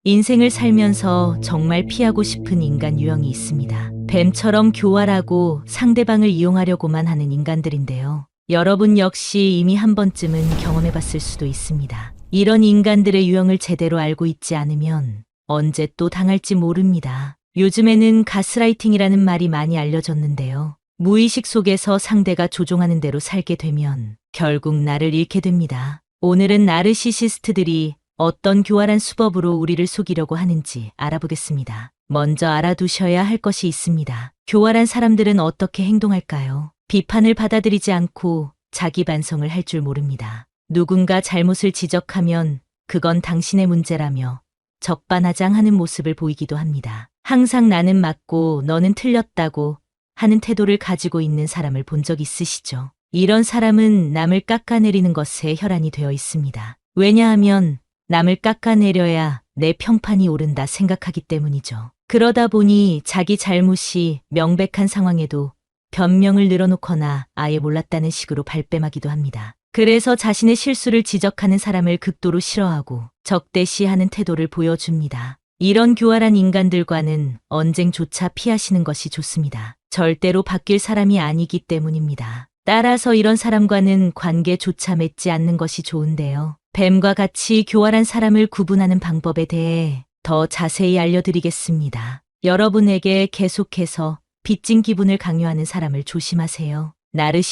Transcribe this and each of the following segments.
인생을 살면서 정말 피하고 싶은 인간 유형이 있습니다. 뱀처럼 교활하고 상대방을 이용하려고만 하는 인간들인데요. 여러분 역시 이미 한 번쯤은 경험해 봤을 수도 있습니다. 이런 인간들의 유형을 제대로 알고 있지 않으면 언제 또 당할지 모릅니다. 요즘에는 가스라이팅이라는 말이 많이 알려졌는데요. 무의식 속에서 상대가 조종하는 대로 살게 되면 결국 나를 잃게 됩니다. 오늘은 나르시시스트들이 어떤 교활한 수법으로 우리를 속이려고 하는지 알아보겠습니다. 먼저 알아두셔야 할 것이 있습니다. 교활한 사람들은 어떻게 행동할까요? 비판을 받아들이지 않고 자기 반성을 할 줄 모릅니다. 누군가 잘못을 지적하면 그건 당신의 문제라며 적반하장하는 모습을 보이기도 합니다. 항상 나는 맞고 너는 틀렸다고 하는 태도를 가지고 있는 사람을 본 적 있으시죠? 이런 사람은 남을 깎아내리는 것에 혈안이 되어 있습니다. 왜냐하면 남을 깎아내려야 내 평판이 오른다 생각하기 때문이죠. 그러다 보니 자기 잘못이 명백한 상황에도 변명을 늘어놓거나 아예 몰랐다는 식으로 발뺌하기도 합니다. 그래서 자신의 실수를 지적하는 사람을 극도로 싫어하고 적대시하는 태도를 보여줍니다. 이런 교활한 인간들과는 언쟁조차 피하시는 것이 좋습니다. 절대로 바뀔 사람이 아니기 때문입니다. 따라서 이런 사람과는 관계조차 맺지 않는 것이 좋은데요. 뱀과 같이 교활한 사람을 구분하는 방법에 대해 더 자세히 알려드리겠습니다. 여러분에게 계속해서 빚진 기분을 강요하는 사람을 조심하세요.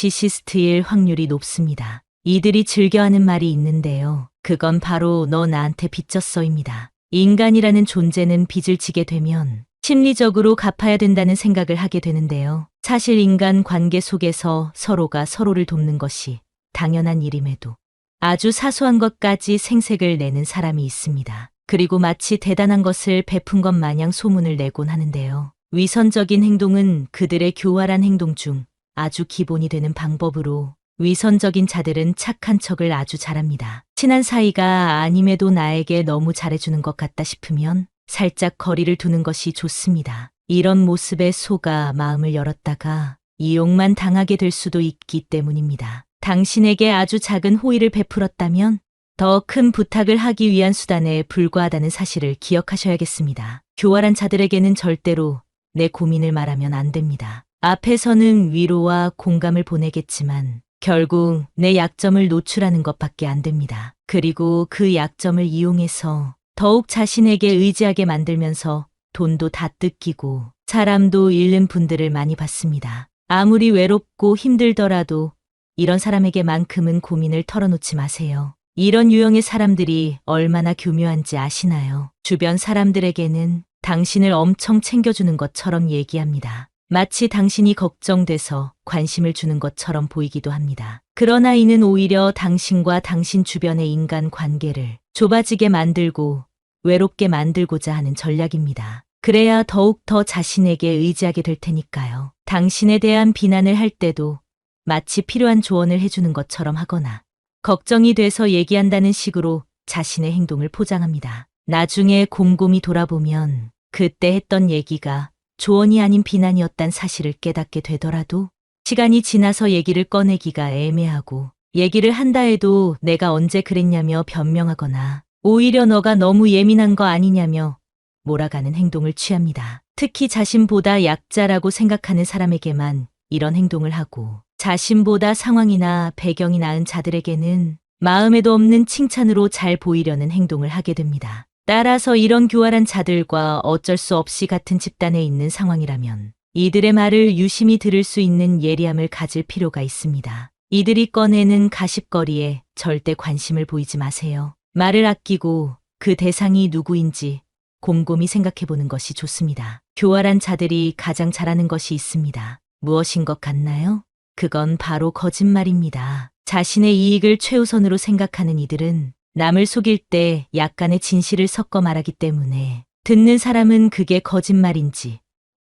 나르시시스트일 확률이 높습니다. 이들이 즐겨하는 말이 있는데요. 그건 바로 너 나한테 빚졌어입니다. 인간이라는 존재는 빚을 지게 되면 심리적으로 갚아야 된다는 생각을 하게 되는데요. 사실 인간 관계 속에서 서로가 서로를 돕는 것이 당연한 일임에도 아주 사소한 것까지 생색을 내는 사람이 있습니다. 그리고 마치 대단한 것을 베푼 것 마냥 소문을 내곤 하는데요. 위선적인 행동은 그들의 교활한 행동 중 아주 기본이 되는 방법으로 위선적인 자들은 착한 척을 아주 잘합니다. 친한 사이가 아님에도 나에게 너무 잘해주는 것 같다 싶으면 살짝 거리를 두는 것이 좋습니다. 이런 모습에 속아 마음을 열었다가 이용만 당하게 될 수도 있기 때문입니다. 당신에게 아주 작은 호의를 베풀었다면 더 큰 부탁을 하기 위한 수단에 불과하다는 사실을 기억하셔야겠습니다. 교활한 자들에게는 절대로 내 고민을 말하면 안 됩니다. 앞에서는 위로와 공감을 보내겠지만 결국 내 약점을 노출하는 것밖에 안 됩니다. 그리고 그 약점을 이용해서 더욱 자신에게 의지하게 만들면서 돈도 다 뜯기고 사람도 잃는 분들을 많이 봤습니다. 아무리 외롭고 힘들더라도 이런 사람에게만큼은 고민을 털어놓지 마세요. 이런 유형의 사람들이 얼마나 교묘한지 아시나요? 주변 사람들에게는 당신을 엄청 챙겨주는 것처럼 얘기합니다. 마치 당신이 걱정돼서 관심을 주는 것처럼 보이기도 합니다. 그러나 이는 오히려 당신과 당신 주변의 인간 관계를 좁아지게 만들고 외롭게 만들고자 하는 전략입니다. 그래야 더욱 더 자신에게 의지하게 될 테니까요. 당신에 대한 비난을 할 때도 마치 필요한 조언을 해주는 것처럼 하거나 걱정이 돼서 얘기한다는 식으로 자신의 행동을 포장합니다. 나중에 곰곰이 돌아보면 그때 했던 얘기가 조언이 아닌 비난이었단 사실을 깨닫게 되더라도 시간이 지나서 얘기를 꺼내기가 애매하고 얘기를 한다 해도 내가 언제 그랬냐며 변명하거나 오히려 너가 너무 예민한 거 아니냐며 몰아가는 행동을 취합니다. 특히 자신보다 약자라고 생각하는 사람에게만 이런 행동을 하고 자신보다 상황이나 배경이 나은 자들에게는 마음에도 없는 칭찬으로 잘 보이려는 행동을 하게 됩니다. 따라서 이런 교활한 자들과 어쩔 수 없이 같은 집단에 있는 상황이라면 이들의 말을 유심히 들을 수 있는 예리함을 가질 필요가 있습니다. 이들이 꺼내는 가십거리에 절대 관심을 보이지 마세요. 말을 아끼고 그 대상이 누구인지 곰곰이 생각해보는 것이 좋습니다. 교활한 자들이 가장 잘하는 것이 있습니다. 무엇인 것 같나요? 그건 바로 거짓말입니다. 자신의 이익을 최우선으로 생각하는 이들은 남을 속일 때 약간의 진실을 섞어 말하기 때문에 듣는 사람은 그게 거짓말인지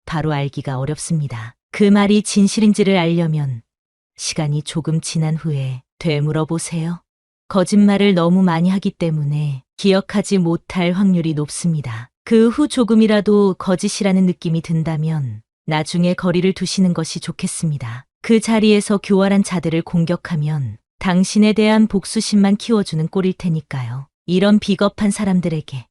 바로 알기가 어렵습니다. 그 말이 진실인지를 알려면 시간이 조금 지난 후에 되물어 보세요. 거짓말을 너무 많이 하기 때문에 기억하지 못할 확률이 높습니다. 그 후 조금이라도 거짓이라는 느낌이 든다면 나중에 거리를 두시는 것이 좋겠습니다. 그 자리에서 교활한 자들을 공격하면 당신에 대한 복수심만 키워주는 꼴일 테니까요. 이런 비겁한 사람들에게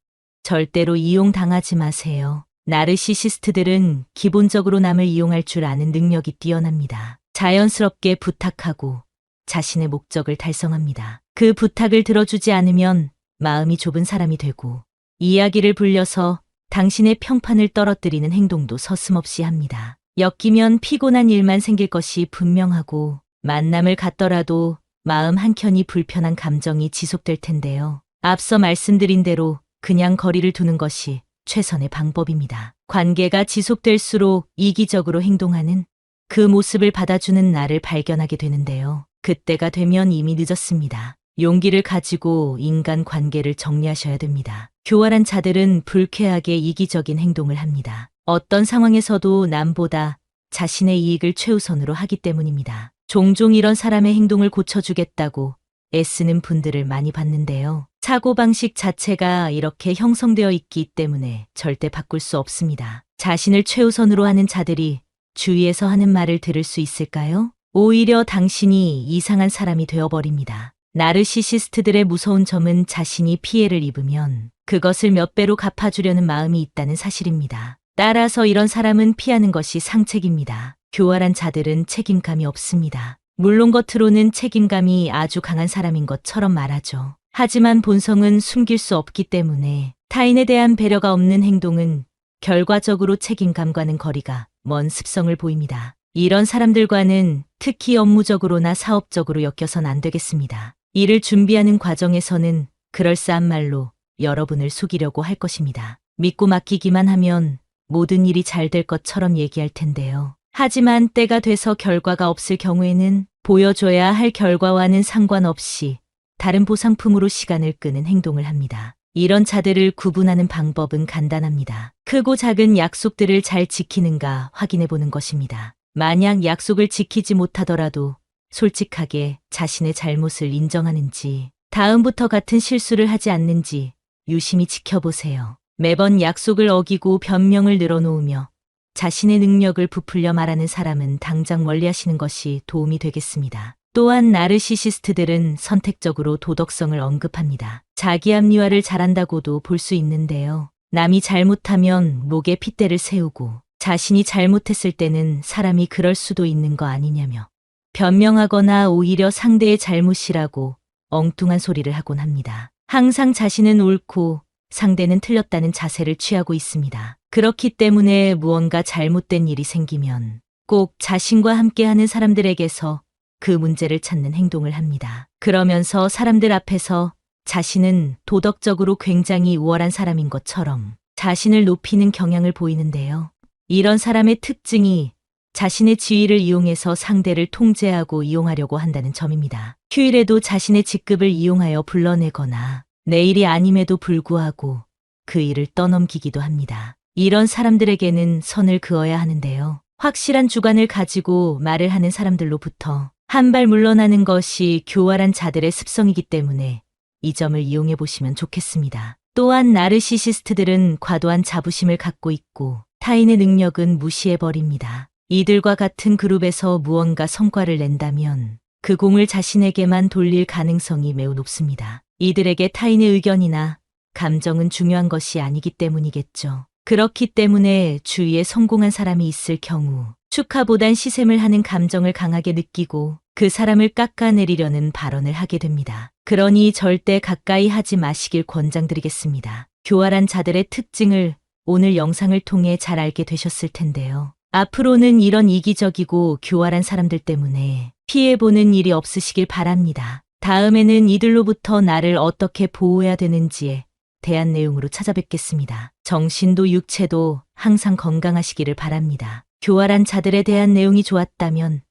절대로 이용당하지 마세요. 나르시시스트들은 기본적으로 남을 이용할 줄 아는 능력이 뛰어납니다. 자연스럽게 부탁하고 자신의 목적을 달성합니다. 그 부탁을 들어주지 않으면 마음이 좁은 사람이 되고 이야기를 불려서 당신의 평판을 떨어뜨리는 행동도 서슴없이 합니다. 엮이면 피곤한 일만 생길 것이 분명하고 만남을 갖더라도 마음 한켠이 불편한 감정이 지속될 텐데요. 앞서 말씀드린 대로 그냥 거리를 두는 것이 최선의 방법입니다. 관계가 지속될수록 이기적으로 행동하는 그 모습을 받아주는 나를 발견하게 되는데요. 그때가 되면 이미 늦었습니다. 용기를 가지고 인간 관계를 정리하셔야 됩니다. 교활한 자들은 불쾌하게 이기적인 행동을 합니다. 어떤 상황에서도 남보다 자신의 이익을 최우선으로 하기 때문입니다. 종종 이런 사람의 행동을 고쳐주겠다고 애쓰는 분들을 많이 봤는데요. 사고방식 자체가 이렇게 형성되어 있기 때문에 절대 바꿀 수 없습니다. 자신을 최우선으로 하는 자들이 주위에서 하는 말을 들을 수 있을까요? 오히려 당신이 이상한 사람이 되어버립니다. 나르시시스트들의 무서운 점은 자신이 피해를 입으면 그것을 몇 배로 갚아주려는 마음이 있다는 사실입니다. 따라서 이런 사람은 피하는 것이 상책입니다. 교활한 자들은 책임감이 없습니다. 물론 겉으로는 책임감이 아주 강한 사람인 것처럼 말하죠. 하지만 본성은 숨길 수 없기 때문에 타인에 대한 배려가 없는 행동은 결과적으로 책임감과는 거리가 먼 습성을 보입니다. 이런 사람들과는 특히 업무적으로나 사업적으로 엮여선 안 되겠습니다. 일을 준비하는 과정에서는 그럴싸한 말로 여러분을 속이려고 할 것입니다. 믿고 맡기기만 하면 모든 일이 잘 될 것처럼 얘기할 텐데요. 하지만 때가 돼서 결과가 없을 경우에는 보여줘야 할 결과와는 상관없이 다른 보상품으로 시간을 끄는 행동을 합니다. 이런 자들을 구분하는 방법은 간단합니다. 크고 작은 약속들을 잘 지키는가 확인해 보는 것입니다. 만약 약속을 지키지 못하더라도 솔직하게 자신의 잘못을 인정하는지, 다음부터 같은 실수를 하지 않는지 유심히 지켜보세요. 매번 약속을 어기고 변명을 늘어놓으며 자신의 능력을 부풀려 말하는 사람은 당장 멀리하시는 것이 도움이 되겠습니다. 또한 나르시시스트들은 선택적으로 도덕성을 언급합니다. 자기 합리화를 잘한다고도 볼 수 있는데요. 남이 잘못하면 목에 핏대를 세우고 자신이 잘못했을 때는 사람이 그럴 수도 있는 거 아니냐며 변명하거나 오히려 상대의 잘못이라고 엉뚱한 소리를 하곤 합니다. 항상 자신은 옳고 상대는 틀렸다는 자세를 취하고 있습니다. 그렇기 때문에 무언가 잘못된 일이 생기면 꼭 자신과 함께하는 사람들에게서 그 문제를 찾는 행동을 합니다. 그러면서 사람들 앞에서 자신은 도덕적으로 굉장히 우월한 사람인 것처럼 자신을 높이는 경향을 보이는데요. 이런 사람의 특징이 자신의 지위를 이용해서 상대를 통제하고 이용하려고 한다는 점입니다. 휴일에도 자신의 직급을 이용하여 불러내거나 내일이 아님에도 불구하고 그 일을 떠넘기기도 합니다. 이런 사람들에게는 선을 그어야 하는데요. 확실한 주관을 가지고 말을 하는 사람들로부터 한 발 물러나는 것이 교활한 자들의 습성이기 때문에 이 점을 이용해 보시면 좋겠습니다. 또한 나르시시스트들은 과도한 자부심을 갖고 있고 타인의 능력은 무시해버립니다. 이들과 같은 그룹에서 무언가 성과를 낸다면 그 공을 자신에게만 돌릴 가능성이 매우 높습니다. 이들에게 타인의 의견이나 감정은 중요한 것이 아니기 때문이겠죠. 그렇기 때문에 주위에 성공한 사람이 있을 경우 축하보단 시샘을 하는 감정을 강하게 느끼고 그 사람을 깎아내리려는 발언을 하게 됩니다. 그러니 절대 가까이 하지 마시길 권장드리겠습니다. 교활한 자들의 특징을 오늘 영상을 통해 잘 알게 되셨을 텐데요. 앞으로는 이런 이기적이고 교활한 사람들 때문에 피해보는 일이 없으시길 바랍니다. 다음에는 이들로부터 나를 어떻게 보호해야 되는지에 대한 내용으로 찾아뵙겠습니다. 정신도 육체도 항상 건강하시기를 바랍니다. 교활한 자들에 대한 내용이 좋았다면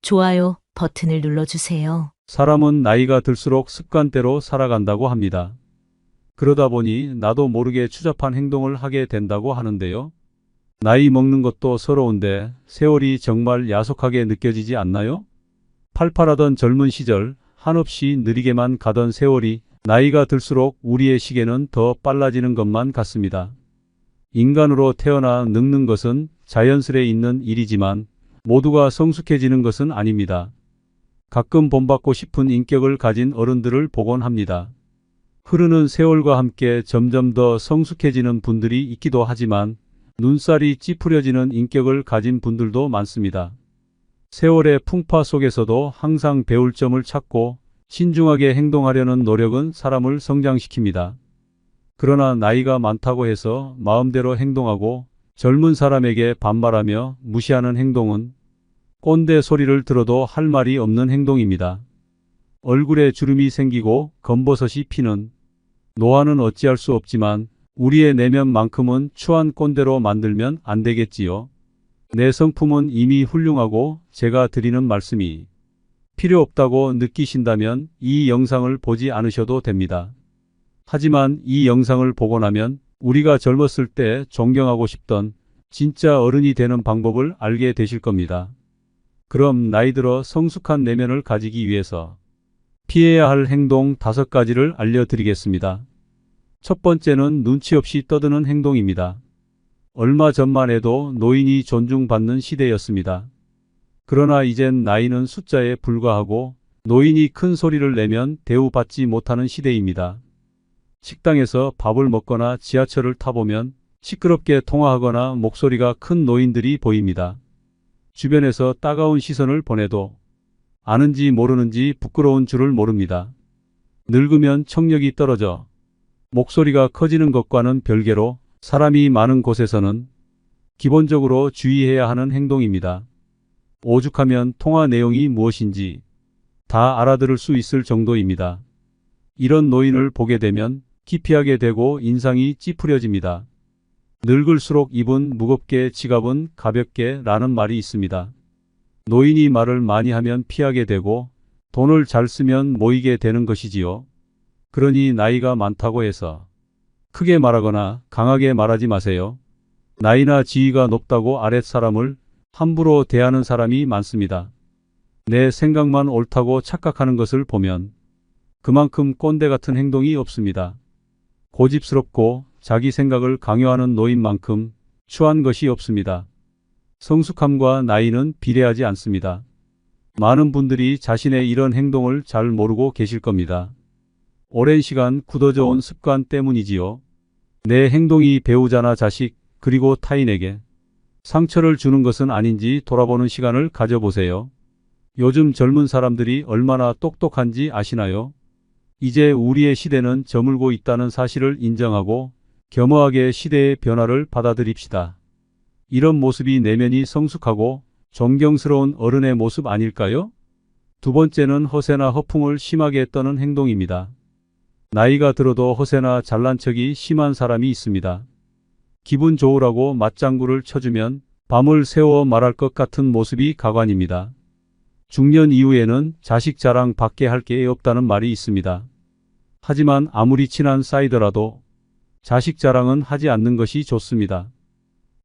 좋아요 버튼을 눌러주세요. 사람은 나이가 들수록 습관대로 살아간다고 합니다. 그러다 보니 나도 모르게 추잡한 행동을 하게 된다고 하는데요. 나이 먹는 것도 서러운데 세월이 정말 야속하게 느껴지지 않나요? 팔팔하던 젊은 시절 한없이 느리게만 가던 세월이 나이가 들수록 우리의 시계는 더 빨라지는 것만 같습니다. 인간으로 태어나 늙는 것은 자연스레 있는 일이지만 모두가 성숙해지는 것은 아닙니다. 가끔 본받고 싶은 인격을 가진 어른들을 보곤 합니다. 흐르는 세월과 함께 점점 더 성숙해지는 분들이 있기도 하지만 눈살이 찌푸려지는 인격을 가진 분들도 많습니다. 세월의 풍파 속에서도 항상 배울 점을 찾고 신중하게 행동하려는 노력은 사람을 성장시킵니다. 그러나 나이가 많다고 해서 마음대로 행동하고 젊은 사람에게 반말하며 무시하는 행동은 꼰대 소리를 들어도 할 말이 없는 행동입니다. 얼굴에 주름이 생기고 검버섯이 피는 노화는 어찌할 수 없지만 우리의 내면만큼은 추한 꼰대로 만들면 안 되겠지요. 내 성품은 이미 훌륭하고 제가 드리는 말씀이 필요 없다고 느끼신다면 이 영상을 보지 않으셔도 됩니다. 하지만 이 영상을 보고 나면 우리가 젊었을 때 존경하고 싶던 진짜 어른이 되는 방법을 알게 되실 겁니다. 그럼 나이 들어 성숙한 내면을 가지기 위해서 피해야 할 행동 5가지를 알려드리겠습니다. 첫 번째는 눈치 없이 떠드는 행동입니다. 얼마 전만 해도 노인이 존중받는 시대였습니다. 그러나 이젠 나이는 숫자에 불과하고 노인이 큰 소리를 내면 대우받지 못하는 시대입니다. 식당에서 밥을 먹거나 지하철을 타보면 시끄럽게 통화하거나 목소리가 큰 노인들이 보입니다. 주변에서 따가운 시선을 보내도 아는지 모르는지 부끄러운 줄을 모릅니다. 늙으면 청력이 떨어져 목소리가 커지는 것과는 별개로 사람이 많은 곳에서는 기본적으로 주의해야 하는 행동입니다. 오죽하면 통화 내용이 무엇인지 다 알아들을 수 있을 정도입니다. 이런 노인을 보게 되면 기피하게 되고 인상이 찌푸려집니다. 늙을수록 입은 무겁게 지갑은 가볍게 라는 말이 있습니다. 노인이 말을 많이 하면 피하게 되고 돈을 잘 쓰면 모이게 되는 것이지요. 그러니 나이가 많다고 해서 크게 말하거나 강하게 말하지 마세요. 나이나 지위가 높다고 아랫사람을 함부로 대하는 사람이 많습니다. 내 생각만 옳다고 착각하는 것을 보면 그만큼 꼰대 같은 행동이 없습니다. 고집스럽고 자기 생각을 강요하는 노인만큼 추한 것이 없습니다. 성숙함과 나이는 비례하지 않습니다. 많은 분들이 자신의 이런 행동을 잘 모르고 계실 겁니다. 오랜 시간 굳어져 온 습관 때문이지요. 내 행동이 배우자나 자식 그리고 타인에게 상처를 주는 것은 아닌지 돌아보는 시간을 가져보세요. 요즘 젊은 사람들이 얼마나 똑똑한지 아시나요? 이제 우리의 시대는 저물고 있다는 사실을 인정하고 겸허하게 시대의 변화를 받아들입시다. 이런 모습이 내면이 성숙하고 존경스러운 어른의 모습 아닐까요? 두 번째는 허세나 허풍을 심하게 떠는 행동입니다. 나이가 들어도 허세나 잘난 척이 심한 사람이 있습니다. 기분 좋으라고 맞장구를 쳐주면 밤을 새워 말할 것 같은 모습이 가관입니다. 중년 이후에는 자식 자랑 밖에 할 게 없다는 말이 있습니다. 하지만 아무리 친한 사이더라도 자식 자랑은 하지 않는 것이 좋습니다.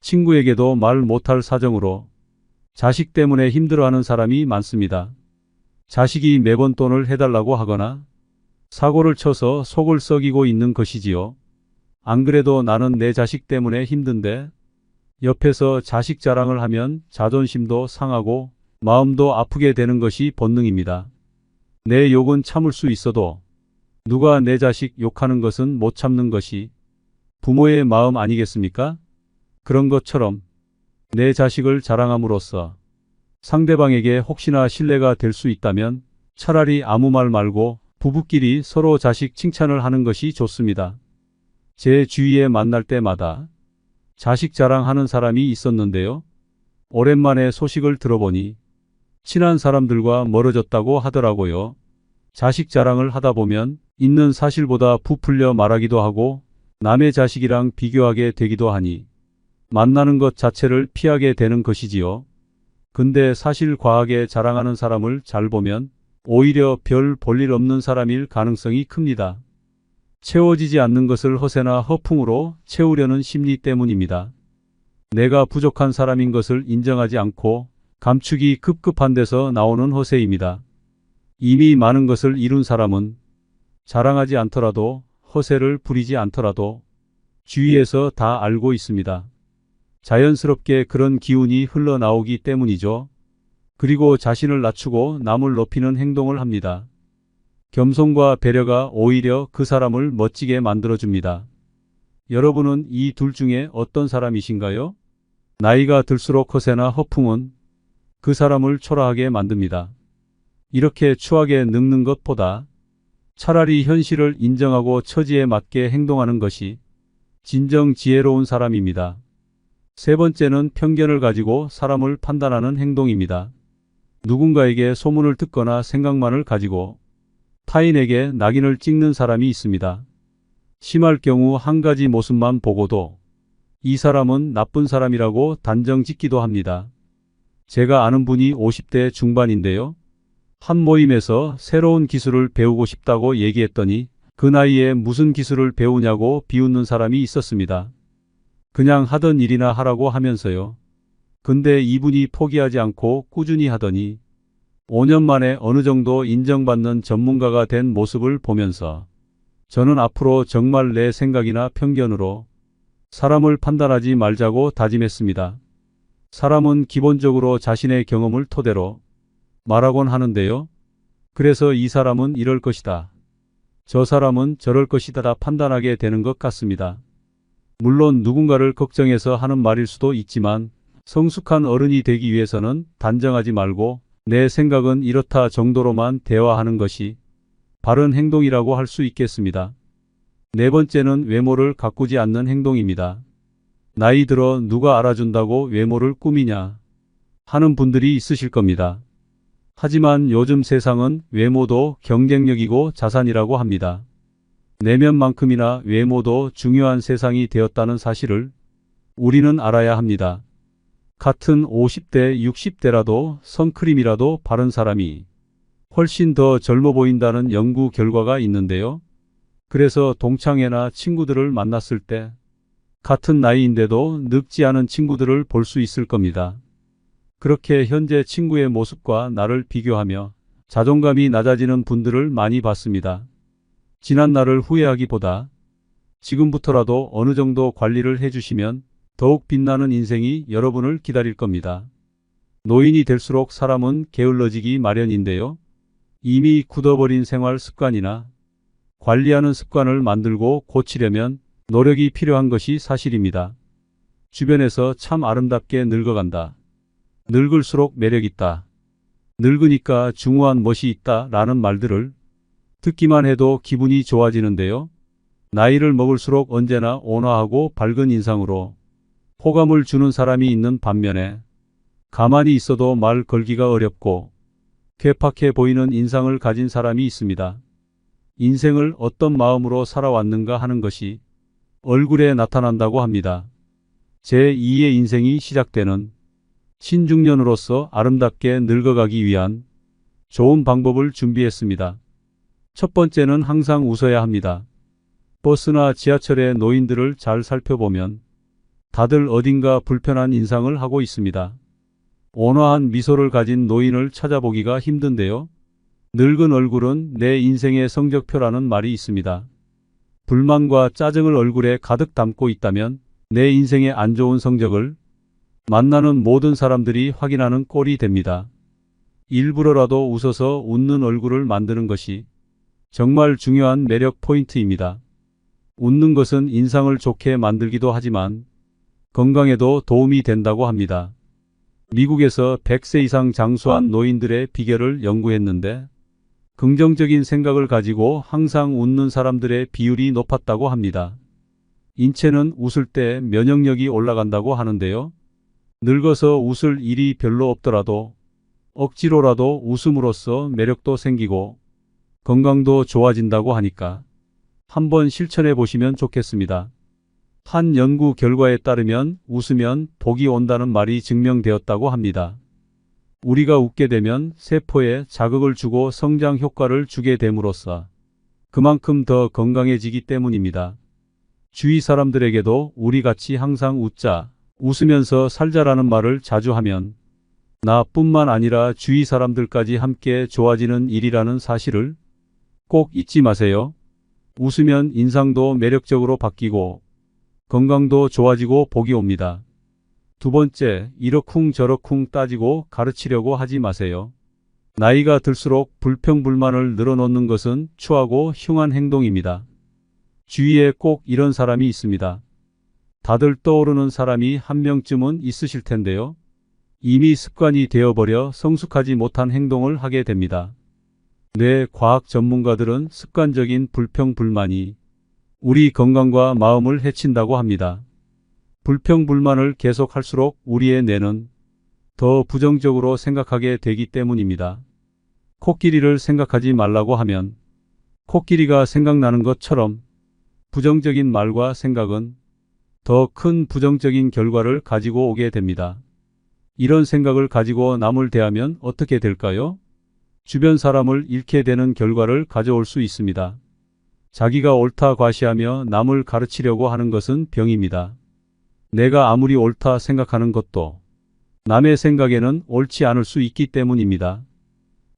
친구에게도 말 못할 사정으로 자식 때문에 힘들어하는 사람이 많습니다. 자식이 매번 돈을 해달라고 하거나 사고를 쳐서 속을 썩이고 있는 것이지요. 안 그래도 나는 내 자식 때문에 힘든데 옆에서 자식 자랑을 하면 자존심도 상하고 마음도 아프게 되는 것이 본능입니다. 내 욕은 참을 수 있어도 누가 내 자식 욕하는 것은 못 참는 것이 부모의 마음 아니겠습니까? 그런 것처럼 내 자식을 자랑함으로써 상대방에게 혹시나 신뢰가 될 수 있다면 차라리 아무 말 말고 부부끼리 서로 자식 칭찬을 하는 것이 좋습니다. 제 주위에 만날 때마다 자식 자랑하는 사람이 있었는데요. 오랜만에 소식을 들어보니 친한 사람들과 멀어졌다고 하더라고요. 자식 자랑을 하다 보면 있는 사실보다 부풀려 말하기도 하고 남의 자식이랑 비교하게 되기도 하니 만나는 것 자체를 피하게 되는 것이지요. 근데 사실 과하게 자랑하는 사람을 잘 보면 오히려 별 볼일 없는 사람일 가능성이 큽니다. 채워지지 않는 것을 허세나 허풍으로 채우려는 심리 때문입니다. 내가 부족한 사람인 것을 인정하지 않고 감추기 급급한 데서 나오는 허세입니다. 이미 많은 것을 이룬 사람은 자랑하지 않더라도 허세를 부리지 않더라도 주위에서 다 알고 있습니다. 자연스럽게 그런 기운이 흘러나오기 때문이죠. 그리고 자신을 낮추고 남을 높이는 행동을 합니다. 겸손과 배려가 오히려 그 사람을 멋지게 만들어줍니다. 여러분은 이 둘 중에 어떤 사람이신가요? 나이가 들수록 허세나 허풍은 그 사람을 초라하게 만듭니다. 이렇게 추하게 늙는 것보다 차라리 현실을 인정하고 처지에 맞게 행동하는 것이 진정 지혜로운 사람입니다. 세 번째는 편견을 가지고 사람을 판단하는 행동입니다. 누군가에게 소문을 듣거나 생각만을 가지고 타인에게 낙인을 찍는 사람이 있습니다. 심할 경우 한 가지 모습만 보고도 이 사람은 나쁜 사람이라고 단정 짓기도 합니다. 제가 아는 분이 50대 중반인데요. 한 모임에서 새로운 기술을 배우고 싶다고 얘기했더니 그 나이에 무슨 기술을 배우냐고 비웃는 사람이 있었습니다. 그냥 하던 일이나 하라고 하면서요. 근데 이분이 포기하지 않고 꾸준히 하더니 5년 만에 어느 정도 인정받는 전문가가 된 모습을 보면서 저는 앞으로 정말 내 생각이나 편견으로 사람을 판단하지 말자고 다짐했습니다. 사람은 기본적으로 자신의 경험을 토대로 말하곤 하는데요. 그래서 이 사람은 이럴 것이다. 저 사람은 저럴 것이다 다 판단하게 되는 것 같습니다. 물론 누군가를 걱정해서 하는 말일 수도 있지만 성숙한 어른이 되기 위해서는 단정하지 말고 내 생각은 이렇다 정도로만 대화하는 것이 바른 행동이라고 할 수 있겠습니다. 네 번째는 외모를 가꾸지 않는 행동입니다. 나이 들어 누가 알아준다고 외모를 꾸미냐 하는 분들이 있으실 겁니다. 하지만 요즘 세상은 외모도 경쟁력이고 자산이라고 합니다. 내면만큼이나 외모도 중요한 세상이 되었다는 사실을 우리는 알아야 합니다. 같은 50대, 60대라도 선크림이라도 바른 사람이 훨씬 더 젊어 보인다는 연구 결과가 있는데요. 그래서 동창회나 친구들을 만났을 때 같은 나이인데도 늙지 않은 친구들을 볼 수 있을 겁니다. 그렇게 현재 친구의 모습과 나를 비교하며 자존감이 낮아지는 분들을 많이 봤습니다. 지난 날을 후회하기보다 지금부터라도 어느 정도 관리를 해주시면 더욱 빛나는 인생이 여러분을 기다릴 겁니다. 노인이 될수록 사람은 게을러지기 마련인데요. 이미 굳어버린 생활 습관이나 관리하는 습관을 만들고 고치려면 노력이 필요한 것이 사실입니다. 주변에서 참 아름답게 늙어간다. 늙을수록 매력있다. 늙으니까 중후한 멋이 있다 라는 말들을 듣기만 해도 기분이 좋아지는데요. 나이를 먹을수록 언제나 온화하고 밝은 인상으로 호감을 주는 사람이 있는 반면에 가만히 있어도 말 걸기가 어렵고 괴팍해 보이는 인상을 가진 사람이 있습니다. 인생을 어떤 마음으로 살아왔는가 하는 것이 얼굴에 나타난다고 합니다. 제2의 인생이 시작되는 신중년으로서 아름답게 늙어가기 위한 좋은 방법을 준비했습니다. 첫 번째는 항상 웃어야 합니다. 버스나 지하철의 노인들을 잘 살펴보면 다들 어딘가 불편한 인상을 하고 있습니다. 온화한 미소를 가진 노인을 찾아보기가 힘든데요. 늙은 얼굴은 내 인생의 성적표라는 말이 있습니다. 불만과 짜증을 얼굴에 가득 담고 있다면 내 인생의 안 좋은 성적을 만나는 모든 사람들이 확인하는 꼴이 됩니다. 일부러라도 웃어서 웃는 얼굴을 만드는 것이 정말 중요한 매력 포인트입니다. 웃는 것은 인상을 좋게 만들기도 하지만 건강에도 도움이 된다고 합니다. 미국에서 100세 이상 장수한 노인들의 비결을 연구했는데 긍정적인 생각을 가지고 항상 웃는 사람들의 비율이 높았다고 합니다. 인체는 웃을 때 면역력이 올라간다고 하는데요. 늙어서 웃을 일이 별로 없더라도 억지로라도 웃음으로써 매력도 생기고 건강도 좋아진다고 하니까 한번 실천해 보시면 좋겠습니다. 한 연구 결과에 따르면 웃으면 복이 온다는 말이 증명되었다고 합니다. 우리가 웃게 되면 세포에 자극을 주고 성장 효과를 주게 됨으로써 그만큼 더 건강해지기 때문입니다. 주위 사람들에게도 우리 같이 항상 웃자, 웃으면서 살자라는 말을 자주 하면 나뿐만 아니라 주위 사람들까지 함께 좋아지는 일이라는 사실을 꼭 잊지 마세요. 웃으면 인상도 매력적으로 바뀌고 건강도 좋아지고 복이 옵니다. 두 번째, 이러쿵저러쿵 따지고 가르치려고 하지 마세요. 나이가 들수록 불평불만을 늘어놓는 것은 추하고 흉한 행동입니다. 주위에 꼭 이런 사람이 있습니다. 다들 떠오르는 사람이 한 명쯤은 있으실 텐데요. 이미 습관이 되어버려 성숙하지 못한 행동을 하게 됩니다. 뇌 과학 전문가들은 습관적인 불평불만이 우리 건강과 마음을 해친다고 합니다. 불평불만을 계속할수록 우리의 뇌는 더 부정적으로 생각하게 되기 때문입니다. 코끼리를 생각하지 말라고 하면 코끼리가 생각나는 것처럼 부정적인 말과 생각은 더 큰 부정적인 결과를 가지고 오게 됩니다. 이런 생각을 가지고 남을 대하면 어떻게 될까요? 주변 사람을 잃게 되는 결과를 가져올 수 있습니다. 자기가 옳다 과시하며 남을 가르치려고 하는 것은 병입니다. 내가 아무리 옳다 생각하는 것도 남의 생각에는 옳지 않을 수 있기 때문입니다.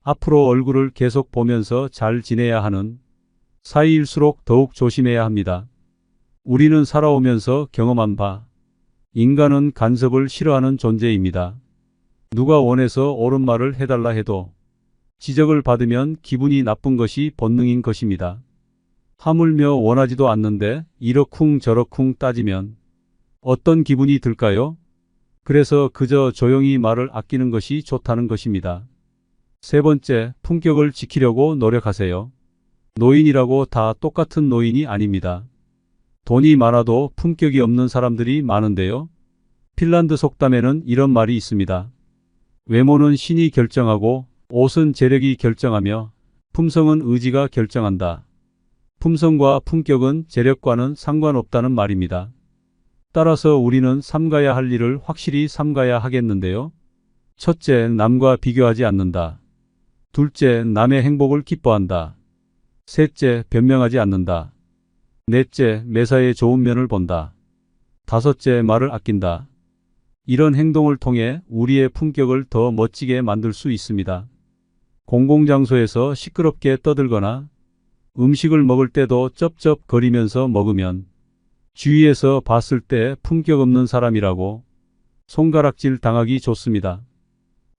앞으로 얼굴을 계속 보면서 잘 지내야 하는 사이일수록 더욱 조심해야 합니다. 우리는 살아오면서 경험한 바, 인간은 간섭을 싫어하는 존재입니다. 누가 원해서 옳은 말을 해달라 해도 지적을 받으면 기분이 나쁜 것이 본능인 것입니다. 하물며 원하지도 않는데 이러쿵 저러쿵 따지면 어떤 기분이 들까요? 그래서 그저 조용히 말을 아끼는 것이 좋다는 것입니다. 세 번째, 품격을 지키려고 노력하세요. 노인이라고 다 똑같은 노인이 아닙니다. 돈이 많아도 품격이 없는 사람들이 많은데요. 핀란드 속담에는 이런 말이 있습니다. 외모는 신이 결정하고 옷은 재력이 결정하며 품성은 의지가 결정한다. 품성과 품격은 재력과는 상관없다는 말입니다. 따라서 우리는 삼가야 할 일을 확실히 삼가야 하겠는데요. 첫째, 남과 비교하지 않는다. 둘째, 남의 행복을 기뻐한다. 셋째, 변명하지 않는다. 넷째, 매사에 좋은 면을 본다. 다섯째, 말을 아낀다. 이런 행동을 통해 우리의 품격을 더 멋지게 만들 수 있습니다. 공공장소에서 시끄럽게 떠들거나 음식을 먹을 때도 쩝쩝거리면서 먹으면 주위에서 봤을 때 품격 없는 사람이라고 손가락질 당하기 좋습니다.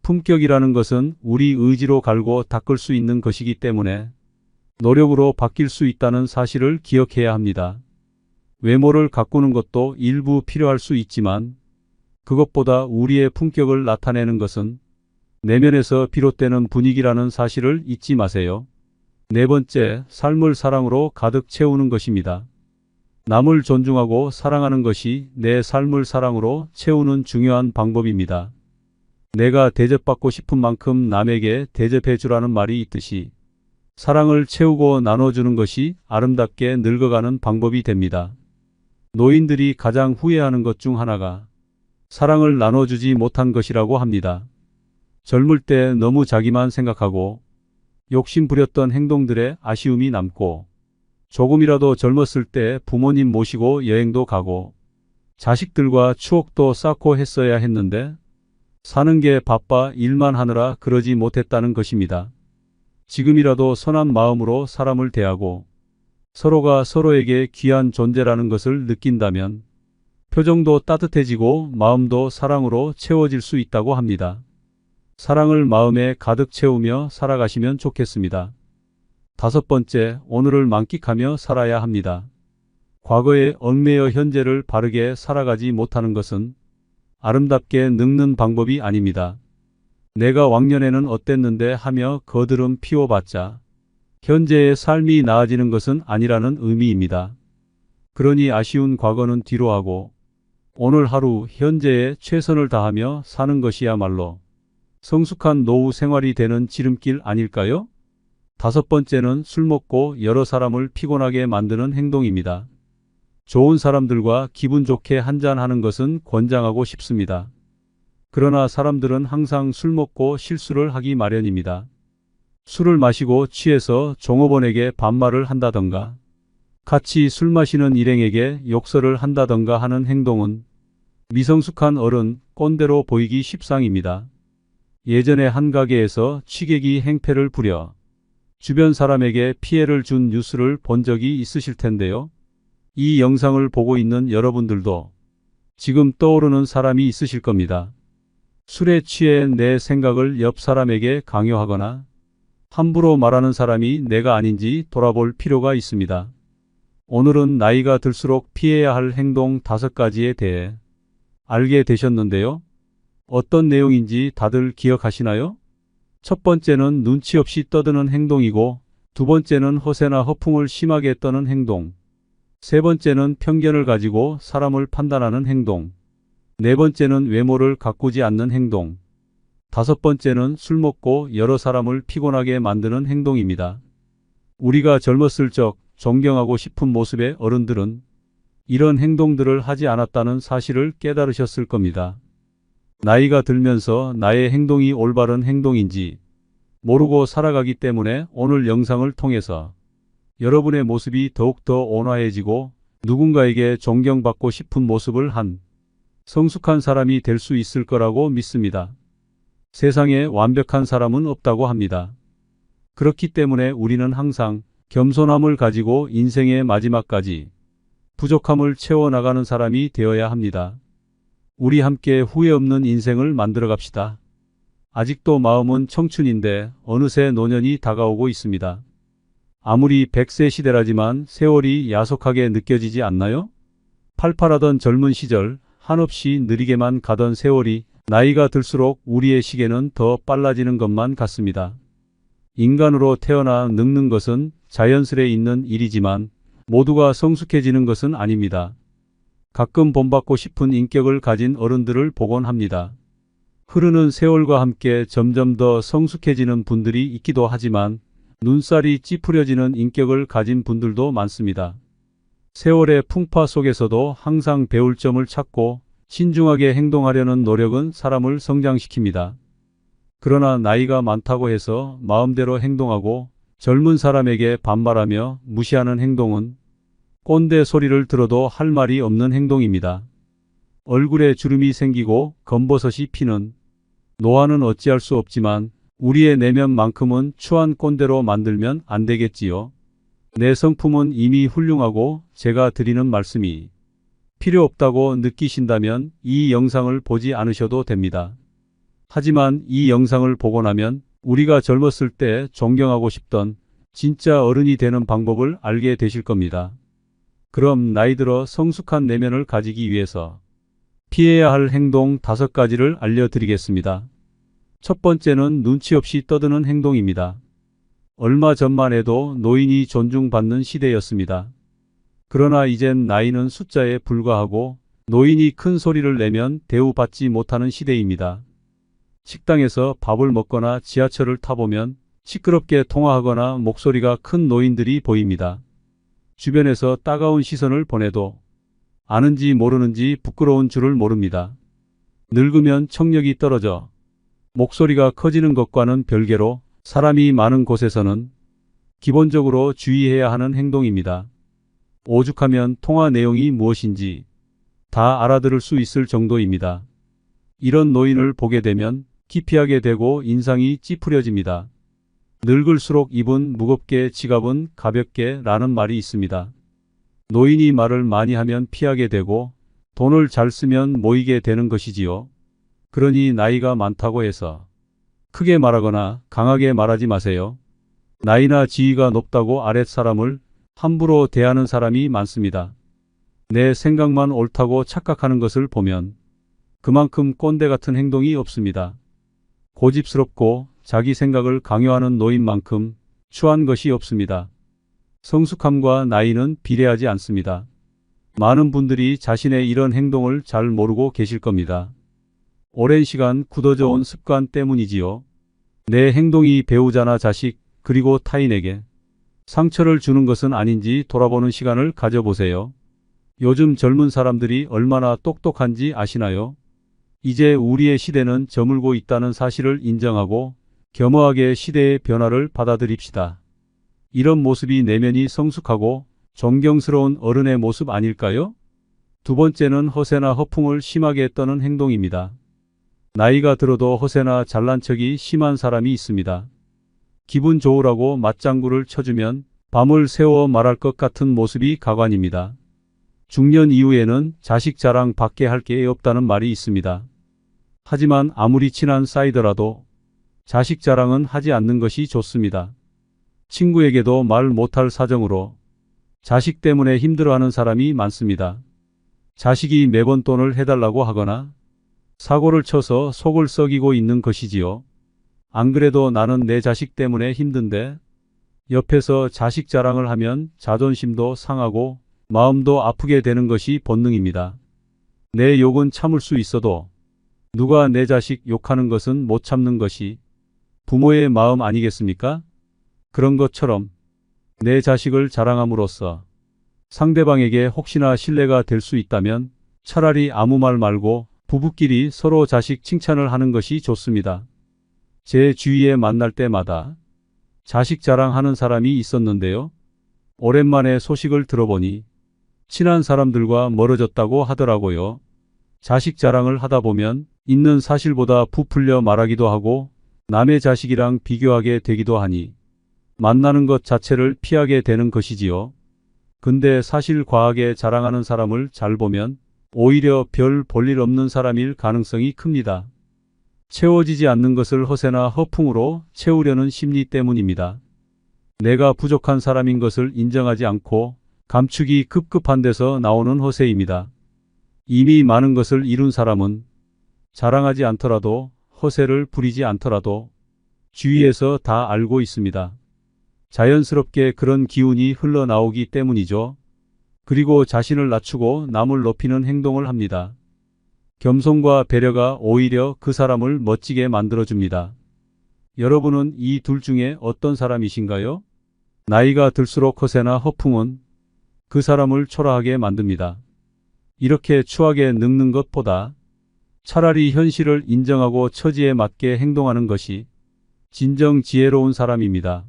품격이라는 것은 우리 의지로 갈고 닦을 수 있는 것이기 때문에 노력으로 바뀔 수 있다는 사실을 기억해야 합니다. 외모를 가꾸는 것도 일부 필요할 수 있지만 그것보다 우리의 품격을 나타내는 것은 내면에서 비롯되는 분위기라는 사실을 잊지 마세요. 네 번째, 삶을 사랑으로 가득 채우는 것입니다. 남을 존중하고 사랑하는 것이 내 삶을 사랑으로 채우는 중요한 방법입니다. 내가 대접받고 싶은 만큼 남에게 대접해 주라는 말이 있듯이 사랑을 채우고 나눠주는 것이 아름답게 늙어가는 방법이 됩니다. 노인들이 가장 후회하는 것 중 하나가 사랑을 나눠주지 못한 것이라고 합니다. 젊을 때 너무 자기만 생각하고 욕심 부렸던 행동들에 아쉬움이 남고 조금이라도 젊었을 때 부모님 모시고 여행도 가고 자식들과 추억도 쌓고 했어야 했는데 사는 게 바빠 일만 하느라 그러지 못했다는 것입니다. 지금이라도 선한 마음으로 사람을 대하고 서로가 서로에게 귀한 존재라는 것을 느낀다면 표정도 따뜻해지고 마음도 사랑으로 채워질 수 있다고 합니다. 사랑을 마음에 가득 채우며 살아가시면 좋겠습니다. 다섯 번째, 오늘을 만끽하며 살아야 합니다. 과거에 얽매여 현재를 바르게 살아가지 못하는 것은 아름답게 늙는 방법이 아닙니다. 내가 왕년에는 어땠는데 하며 거드름 피워봤자 현재의 삶이 나아지는 것은 아니라는 의미입니다. 그러니 아쉬운 과거는 뒤로 하고 오늘 하루 현재에 최선을 다하며 사는 것이야말로 성숙한 노후 생활이 되는 지름길 아닐까요? 다섯 번째는 술 먹고 여러 사람을 피곤하게 만드는 행동입니다. 좋은 사람들과 기분 좋게 한잔하는 것은 권장하고 싶습니다. 그러나 사람들은 항상 술 먹고 실수를 하기 마련입니다. 술을 마시고 취해서 종업원에게 반말을 한다던가 같이 술 마시는 일행에게 욕설을 한다던가 하는 행동은 미성숙한 어른 꼰대로 보이기 십상입니다. 예전에 한 가게에서 취객이 행패를 부려 주변 사람에게 피해를 준 뉴스를 본 적이 있으실 텐데요. 이 영상을 보고 있는 여러분들도 지금 떠오르는 사람이 있으실 겁니다. 술에 취해 내 생각을 옆 사람에게 강요하거나 함부로 말하는 사람이 내가 아닌지 돌아볼 필요가 있습니다. 오늘은 나이가 들수록 피해야 할 행동 5가지에 대해 알게 되셨는데요. 어떤 내용인지 다들 기억하시나요? 첫 번째는 눈치 없이 떠드는 행동이고, 두 번째는 허세나 허풍을 심하게 떠는 행동, 세 번째는 편견을 가지고 사람을 판단하는 행동, 네 번째는 외모를 가꾸지 않는 행동, 다섯 번째는 술 먹고 여러 사람을 피곤하게 만드는 행동입니다. 우리가 젊었을 적 존경하고 싶은 모습의 어른들은 이런 행동들을 하지 않았다는 사실을 깨달으셨을 겁니다. 나이가 들면서 나의 행동이 올바른 행동인지 모르고 살아가기 때문에 오늘 영상을 통해서 여러분의 모습이 더욱더 온화해지고 누군가에게 존경받고 싶은 모습을 한 성숙한 사람이 될 수 있을 거라고 믿습니다. 세상에 완벽한 사람은 없다고 합니다. 그렇기 때문에 우리는 항상 겸손함을 가지고 인생의 마지막까지 부족함을 채워나가는 사람이 되어야 합니다. 우리 함께 후회 없는 인생을 만들어 갑시다. 아직도 마음은 청춘인데 어느새 노년이 다가오고 있습니다. 아무리 100세 시대라지만 세월이 야속하게 느껴지지 않나요? 팔팔하던 젊은 시절 한없이 느리게만 가던 세월이 나이가 들수록 우리의 시계는 더 빨라지는 것만 같습니다. 인간으로 태어나 늙는 것은 자연스레 있는 일이지만 모두가 성숙해지는 것은 아닙니다. 가끔 본받고 싶은 인격을 가진 어른들을 보곤 합니다. 흐르는 세월과 함께 점점 더 성숙해지는 분들이 있기도 하지만 눈살이 찌푸려지는 인격을 가진 분들도 많습니다. 세월의 풍파 속에서도 항상 배울 점을 찾고 신중하게 행동하려는 노력은 사람을 성장시킵니다. 그러나 나이가 많다고 해서 마음대로 행동하고 젊은 사람에게 반말하며 무시하는 행동은 꼰대 소리를 들어도 할 말이 없는 행동입니다. 얼굴에 주름이 생기고 검버섯이 피는 노화는 어찌할 수 없지만 우리의 내면만큼은 추한 꼰대로 만들면 안 되겠지요. 내 성품은 이미 훌륭하고 제가 드리는 말씀이 필요 없다고 느끼신다면 이 영상을 보지 않으셔도 됩니다. 하지만 이 영상을 보고 나면 우리가 젊었을 때 존경하고 싶던 진짜 어른이 되는 방법을 알게 되실 겁니다. 그럼 나이 들어 성숙한 내면을 가지기 위해서 피해야 할 행동 5가지를 알려드리겠습니다. 첫 번째는 눈치 없이 떠드는 행동입니다. 얼마 전만 해도 노인이 존중받는 시대였습니다. 그러나 이젠 나이는 숫자에 불과하고 노인이 큰 소리를 내면 대우받지 못하는 시대입니다. 식당에서 밥을 먹거나 지하철을 타보면 시끄럽게 통화하거나 목소리가 큰 노인들이 보입니다. 주변에서 따가운 시선을 보내도 아는지 모르는지 부끄러운 줄을 모릅니다. 늙으면 청력이 떨어져 목소리가 커지는 것과는 별개로 사람이 많은 곳에서는 기본적으로 주의해야 하는 행동입니다. 오죽하면 통화 내용이 무엇인지 다 알아들을 수 있을 정도입니다. 이런 노인을 보게 되면 기피하게 되고 인상이 찌푸려집니다. 늙을수록 입은 무겁게 지갑은 가볍게 라는 말이 있습니다. 노인이 말을 많이 하면 피하게 되고 돈을 잘 쓰면 모이게 되는 것이지요. 그러니 나이가 많다고 해서 크게 말하거나 강하게 말하지 마세요. 나이나 지위가 높다고 아랫사람을 함부로 대하는 사람이 많습니다. 내 생각만 옳다고 착각하는 것을 보면 그만큼 꼰대 같은 행동이 없습니다. 고집스럽고 자기 생각을 강요하는 노인만큼 추한 것이 없습니다. 성숙함과 나이는 비례하지 않습니다. 많은 분들이 자신의 이런 행동을 잘 모르고 계실 겁니다. 오랜 시간 굳어져 온 습관 때문이지요. 내 행동이 배우자나 자식 그리고 타인에게 상처를 주는 것은 아닌지 돌아보는 시간을 가져보세요. 요즘 젊은 사람들이 얼마나 똑똑한지 아시나요? 이제 우리의 시대는 저물고 있다는 사실을 인정하고 겸허하게 시대의 변화를 받아들입시다. 이런 모습이 내면이 성숙하고 존경스러운 어른의 모습 아닐까요? 두 번째는 허세나 허풍을 심하게 떠는 행동입니다. 나이가 들어도 허세나 잘난 척이 심한 사람이 있습니다. 기분 좋으라고 맞장구를 쳐주면 밤을 새워 말할 것 같은 모습이 가관입니다. 중년 이후에는 자식 자랑 밖에 할 게 없다는 말이 있습니다. 하지만 아무리 친한 사이더라도 자식 자랑은 하지 않는 것이 좋습니다. 친구에게도 말 못할 사정으로 자식 때문에 힘들어하는 사람이 많습니다. 자식이 매번 돈을 해달라고 하거나 사고를 쳐서 속을 썩이고 있는 것이지요. 안 그래도 나는 내 자식 때문에 힘든데 옆에서 자식 자랑을 하면 자존심도 상하고 마음도 아프게 되는 것이 본능입니다. 내 욕은 참을 수 있어도 누가 내 자식 욕하는 것은 못 참는 것이 부모의 마음 아니겠습니까? 그런 것처럼 내 자식을 자랑함으로써 상대방에게 혹시나 신뢰가 될 수 있다면 차라리 아무 말 말고 부부끼리 서로 자식 칭찬을 하는 것이 좋습니다. 제 주위에 만날 때마다 자식 자랑하는 사람이 있었는데요. 오랜만에 소식을 들어보니 친한 사람들과 멀어졌다고 하더라고요. 자식 자랑을 하다 보면 있는 사실보다 부풀려 말하기도 하고 남의 자식이랑 비교하게 되기도 하니 만나는 것 자체를 피하게 되는 것이지요. 근데 사실 과하게 자랑하는 사람을 잘 보면 오히려 별 볼일 없는 사람일 가능성이 큽니다. 채워지지 않는 것을 허세나 허풍으로 채우려는 심리 때문입니다. 내가 부족한 사람인 것을 인정하지 않고 감추기 급급한 데서 나오는 허세입니다. 이미 많은 것을 이룬 사람은 자랑하지 않더라도 허세를 부리지 않더라도 주위에서 다 알고 있습니다. 자연스럽게 그런 기운이 흘러나오기 때문이죠. 그리고 자신을 낮추고 남을 높이는 행동을 합니다. 겸손과 배려가 오히려 그 사람을 멋지게 만들어줍니다. 여러분은 이 둘 중에 어떤 사람이신가요? 나이가 들수록 허세나 허풍은 그 사람을 초라하게 만듭니다. 이렇게 추하게 늙는 것보다 차라리 현실을 인정하고 처지에 맞게 행동하는 것이 진정 지혜로운 사람입니다.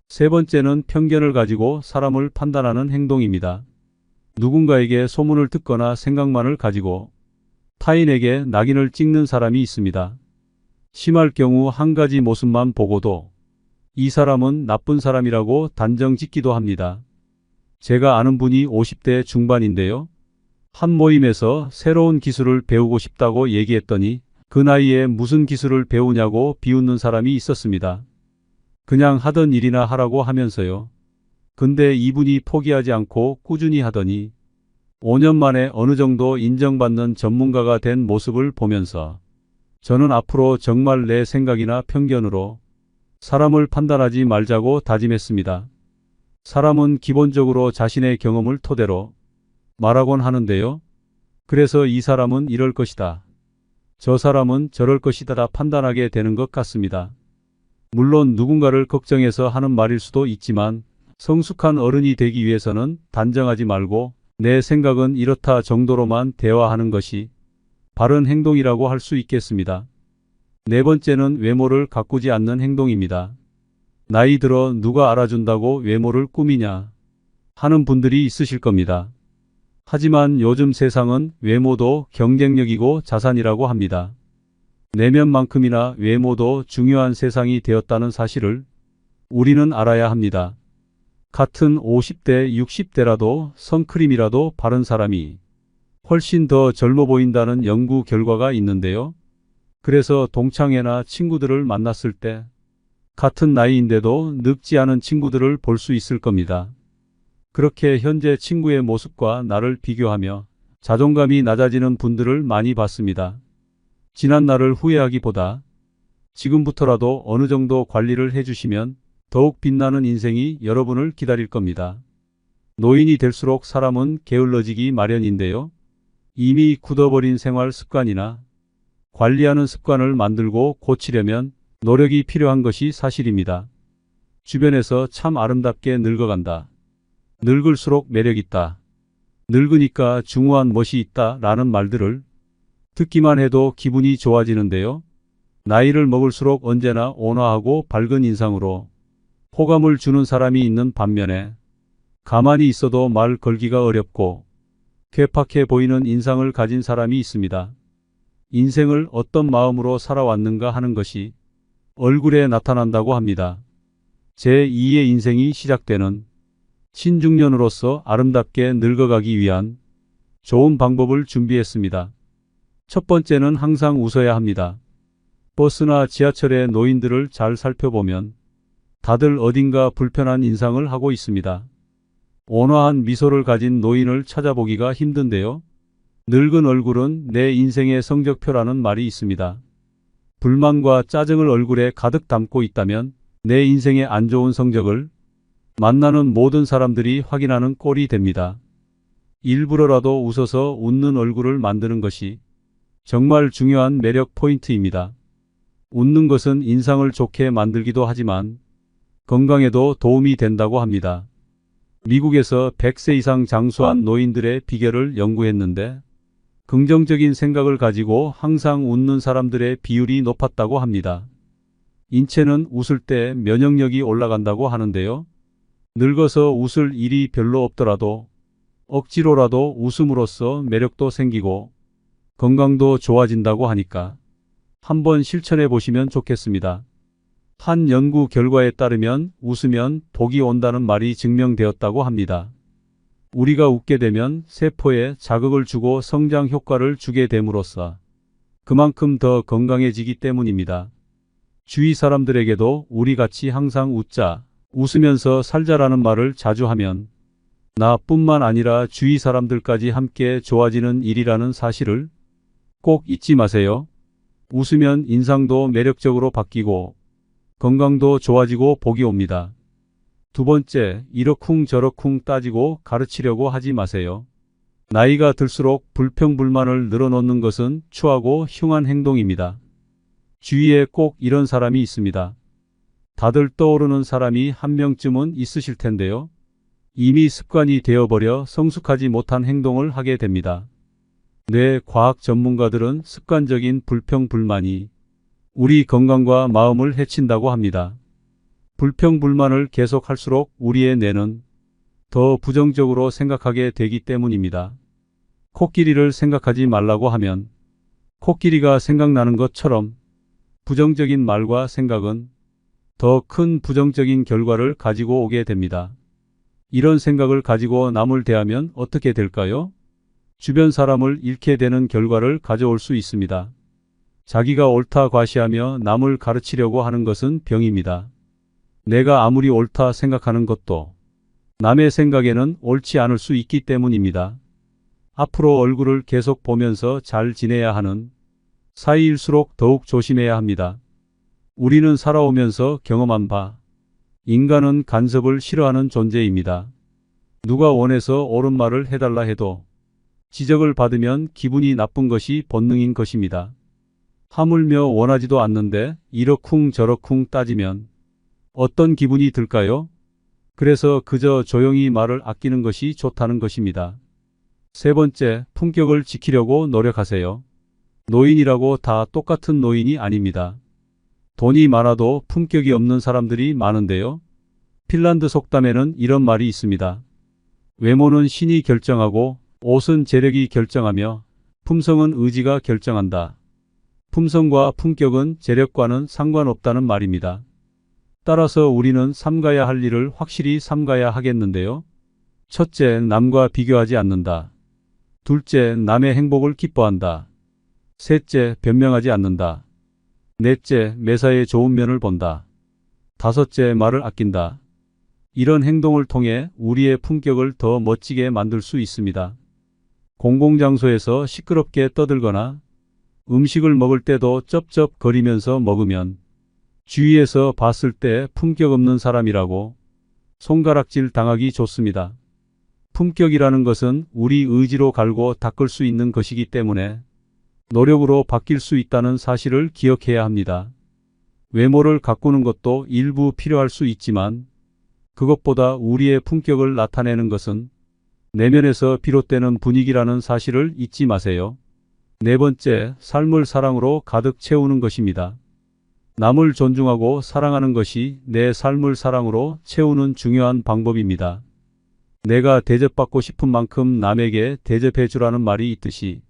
세 번째는 편견을 가지고 사람을 판단하는 행동입니다. 누군가에게 소문을 듣거나 생각만을 가지고 타인에게 낙인을 찍는 사람이 있습니다. 심할 경우 한 가지 모습만 보고도 이 사람은 나쁜 사람이라고 단정 짓기도 합니다. 제가 아는 분이 50대 중반인데요. 한 모임에서 새로운 기술을 배우고 싶다고 얘기했더니 그 나이에 무슨 기술을 배우냐고 비웃는 사람이 있었습니다. 그냥 하던 일이나 하라고 하면서요. 근데 이분이 포기하지 않고 꾸준히 하더니 5년 만에 어느 정도 인정받는 전문가가 된 모습을 보면서 저는 앞으로 정말 내 생각이나 편견으로 사람을 판단하지 말자고 다짐했습니다. 사람은 기본적으로 자신의 경험을 토대로 말하곤 하는데요. 그래서 이 사람은 이럴 것이다. 저 사람은 저럴 것이다 판단하게 되는 것 같습니다. 물론 누군가를 걱정해서 하는 말일 수도 있지만 성숙한 어른이 되기 위해서는 단정하지 말고 내 생각은 이렇다 정도로만 대화하는 것이 바른 행동이라고 할 수 있겠습니다. 네 번째는 외모를 가꾸지 않는 행동입니다. 나이 들어 누가 알아준다고 외모를 꾸미냐 하는 분들이 있으실 겁니다. 하지만 요즘 세상은 외모도 경쟁력이고 자산이라고 합니다. 내면만큼이나 외모도 중요한 세상이 되었다는 사실을 우리는 알아야 합니다. 같은 50대, 60대라도 선크림이라도 바른 사람이 훨씬 더 젊어 보인다는 연구 결과가 있는데요. 그래서 동창회나 친구들을 만났을 때 같은 나이인데도 늙지 않은 친구들을 볼 수 있을 겁니다. 그렇게 현재 친구의 모습과 나를 비교하며 자존감이 낮아지는 분들을 많이 봤습니다. 지난 날을 후회하기보다 지금부터라도 어느 정도 관리를 해주시면 더욱 빛나는 인생이 여러분을 기다릴 겁니다. 노인이 될수록 사람은 게을러지기 마련인데요. 이미 굳어버린 생활 습관이나 관리하는 습관을 만들고 고치려면 노력이 필요한 것이 사실입니다. 주변에서 참 아름답게 늙어간다. 늙을수록 매력있다. 늙으니까 중후한 멋이 있다 라는 말들을 듣기만 해도 기분이 좋아지는데요. 나이를 먹을수록 언제나 온화하고 밝은 인상으로 호감을 주는 사람이 있는 반면에 가만히 있어도 말 걸기가 어렵고 괴팍해 보이는 인상을 가진 사람이 있습니다. 인생을 어떤 마음으로 살아왔는가 하는 것이 얼굴에 나타난다고 합니다. 제2의 인생이 시작되는 신중년으로서 아름답게 늙어가기 위한 좋은 방법을 준비했습니다. 첫 번째는 항상 웃어야 합니다. 버스나 지하철의 노인들을 잘 살펴보면 다들 어딘가 불편한 인상을 하고 있습니다. 온화한 미소를 가진 노인을 찾아보기가 힘든데요. 늙은 얼굴은 내 인생의 성적표라는 말이 있습니다. 불만과 짜증을 얼굴에 가득 담고 있다면 내 인생의 안 좋은 성적을 만나는 모든 사람들이 확인하는 꼴이 됩니다. 일부러라도 웃어서 웃는 얼굴을 만드는 것이 정말 중요한 매력 포인트입니다. 웃는 것은 인상을 좋게 만들기도 하지만 건강에도 도움이 된다고 합니다. 미국에서 100세 이상 장수한 노인들의 비결을 연구했는데 긍정적인 생각을 가지고 항상 웃는 사람들의 비율이 높았다고 합니다. 인체는 웃을 때 면역력이 올라간다고 하는데요. 늙어서 웃을 일이 별로 없더라도 억지로라도 웃음으로써 매력도 생기고 건강도 좋아진다고 하니까 한번 실천해 보시면 좋겠습니다. 한 연구 결과에 따르면 웃으면 복이 온다는 말이 증명되었다고 합니다. 우리가 웃게 되면 세포에 자극을 주고 성장 효과를 주게 됨으로써 그만큼 더 건강해지기 때문입니다. 주위 사람들에게도 우리 같이 항상 웃자, 웃으면서 살자라는 말을 자주 하면 나뿐만 아니라 주위 사람들까지 함께 좋아지는 일이라는 사실을 꼭 잊지 마세요. 웃으면 인상도 매력적으로 바뀌고 건강도 좋아지고 복이 옵니다. 두 번째, 이러쿵저러쿵 따지고 가르치려고 하지 마세요. 나이가 들수록 불평불만을 늘어놓는 것은 추하고 흉한 행동입니다. 주위에 꼭 이런 사람이 있습니다. 다들 떠오르는 사람이 한 명쯤은 있으실 텐데요. 이미 습관이 되어버려 성숙하지 못한 행동을 하게 됩니다. 뇌 과학 전문가들은 습관적인 불평불만이 우리 건강과 마음을 해친다고 합니다. 불평불만을 계속할수록 우리의 뇌는 더 부정적으로 생각하게 되기 때문입니다. 코끼리를 생각하지 말라고 하면 코끼리가 생각나는 것처럼 부정적인 말과 생각은 더 큰 부정적인 결과를 가지고 오게 됩니다. 이런 생각을 가지고 남을 대하면 어떻게 될까요? 주변 사람을 잃게 되는 결과를 가져올 수 있습니다. 자기가 옳다 과시하며 남을 가르치려고 하는 것은 병입니다. 내가 아무리 옳다 생각하는 것도 남의 생각에는 옳지 않을 수 있기 때문입니다. 앞으로 얼굴을 계속 보면서 잘 지내야 하는 사이일수록 더욱 조심해야 합니다. 우리는 살아오면서 경험한 바, 인간은 간섭을 싫어하는 존재입니다. 누가 원해서 옳은 말을 해달라 해도 지적을 받으면 기분이 나쁜 것이 본능인 것입니다. 하물며 원하지도 않는데 이러쿵저러쿵 따지면 어떤 기분이 들까요? 그래서 그저 조용히 말을 아끼는 것이 좋다는 것입니다. 세 번째, 품격을 지키려고 노력하세요. 노인이라고 다 똑같은 노인이 아닙니다. 돈이 많아도 품격이 없는 사람들이 많은데요. 핀란드 속담에는 이런 말이 있습니다. 외모는 신이 결정하고 옷은 재력이 결정하며 품성은 의지가 결정한다. 품성과 품격은 재력과는 상관없다는 말입니다. 따라서 우리는 삼가야 할 일을 확실히 삼가야 하겠는데요. 첫째, 남과 비교하지 않는다. 둘째, 남의 행복을 기뻐한다. 셋째, 변명하지 않는다. 넷째, 매사에 좋은 면을 본다. 다섯째, 말을 아낀다. 이런 행동을 통해 우리의 품격을 더 멋지게 만들 수 있습니다. 공공장소에서 시끄럽게 떠들거나 음식을 먹을 때도 쩝쩝거리면서 먹으면 주위에서 봤을 때 품격 없는 사람이라고 손가락질 당하기 좋습니다. 품격이라는 것은 우리 의지로 갈고 닦을 수 있는 것이기 때문에 노력으로 바뀔 수 있다는 사실을 기억해야 합니다. 외모를 가꾸는 것도 일부 필요할 수 있지만 그것보다 우리의 품격을 나타내는 것은 내면에서 비롯되는 분위기라는 사실을 잊지 마세요. 네 번째, 삶을 사랑으로 가득 채우는 것입니다. 남을 존중하고 사랑하는 것이 내 삶을 사랑으로 채우는 중요한 방법입니다. 내가 대접받고 싶은 만큼 남에게 대접해 주라는 말이 있듯이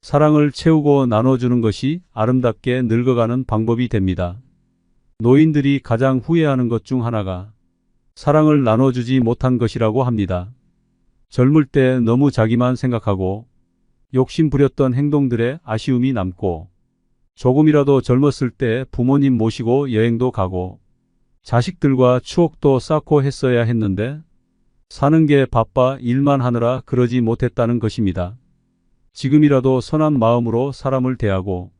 사랑을 채우고 나눠주는 것이 아름답게 늙어가는 방법이 됩니다. 노인들이 가장 후회하는 것 중 하나가 사랑을 나눠주지 못한 것이라고 합니다. 젊을 때 너무 자기만 생각하고 욕심 부렸던 행동들에 아쉬움이 남고 조금이라도 젊었을 때 부모님 모시고 여행도 가고 자식들과 추억도 쌓고 했어야 했는데 사는 게 바빠 일만 하느라 그러지 못했다는 것입니다. 지금이라도 선한 마음으로 사람을 대하고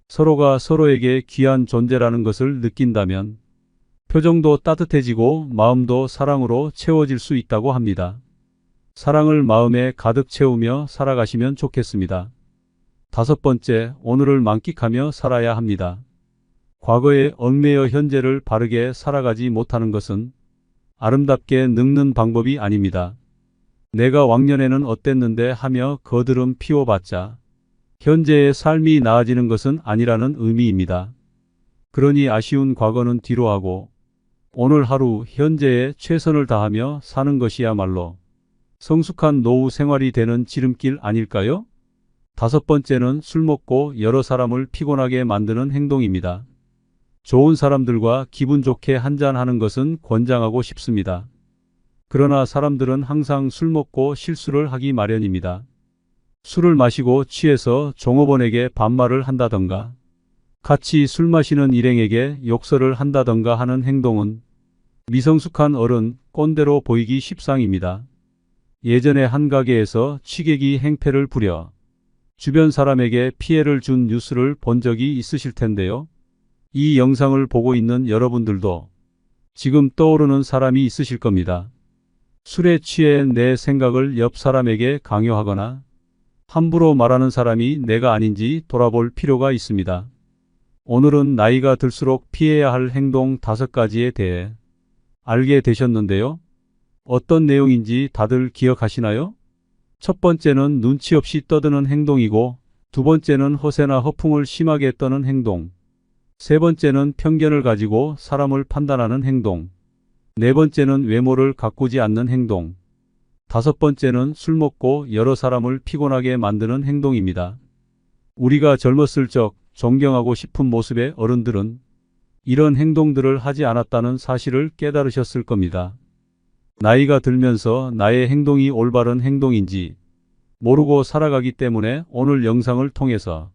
서로가 서로에게 귀한 존재라는 것을 느낀다면 표정도 따뜻해지고 마음도 사랑으로 채워질 수 있다고 합니다. 사랑을 마음에 가득 채우며 살아가시면 좋겠습니다. 5번째, 오늘을 만끽하며 살아야 합니다. 과거에 얽매여 현재를 바르게 살아가지 못하는 것은 아름답게 늙는 방법이 아닙니다. 내가 왕년에는 어땠는데 하며 거드름 피워봤자 현재의 삶이 나아지는 것은 아니라는 의미입니다. 그러니 아쉬운 과거는 뒤로 하고 오늘 하루 현재에 최선을 다하며 사는 것이야말로 성숙한 노후 생활이 되는 지름길 아닐까요? 5번째는 술 먹고 여러 사람을 피곤하게 만드는 행동입니다. 좋은 사람들과 기분 좋게 한잔하는 것은 권장하고 싶습니다. 그러나 사람들은 항상 술 먹고 실수를 하기 마련입니다. 술을 마시고 취해서 종업원에게 반말을 한다던가 같이 술 마시는 일행에게 욕설을 한다던가 하는 행동은 미성숙한 어른 꼰대로 보이기 십상입니다. 예전에 한 가게에서 취객이 행패를 부려 주변 사람에게 피해를 준 뉴스를 본 적이 있으실 텐데요. 이 영상을 보고 있는 여러분들도 지금 떠오르는 사람이 있으실 겁니다. 술에 취해 내 생각을 옆 사람에게 강요하거나 함부로 말하는 사람이 내가 아닌지 돌아볼 필요가 있습니다. 오늘은 나이가 들수록 피해야 할 행동 5가지에 대해 알게 되셨는데요. 어떤 내용인지 다들 기억하시나요? 첫 번째는 눈치 없이 떠드는 행동이고, 두 번째는 허세나 허풍을 심하게 떠는 행동, 세 번째는 편견을 가지고 사람을 판단하는 행동, 네 번째는 외모를 가꾸지 않는 행동, 5번째는 술 먹고 여러 사람을 피곤하게 만드는 행동입니다. 우리가 젊었을 적 존경하고 싶은 모습의 어른들은 이런 행동들을 하지 않았다는 사실을 깨달으셨을 겁니다. 나이가 들면서 나의 행동이 올바른 행동인지 모르고 살아가기 때문에 오늘 영상을 통해서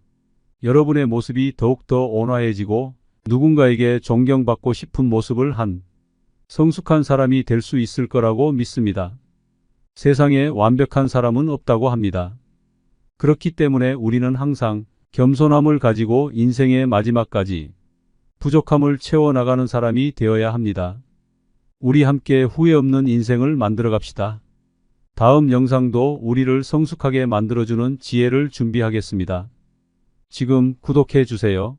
여러분의 모습이 더욱더 온화해지고 누군가에게 존경받고 싶은 모습을 한 성숙한 사람이 될 수 있을 거라고 믿습니다. 세상에 완벽한 사람은 없다고 합니다. 그렇기 때문에 우리는 항상 겸손함을 가지고 인생의 마지막까지 부족함을 채워나가는 사람이 되어야 합니다. 우리 함께 후회 없는 인생을 만들어 갑시다. 다음 영상도 우리를 성숙하게 만들어주는 지혜를 준비하겠습니다. 지금 구독해 주세요.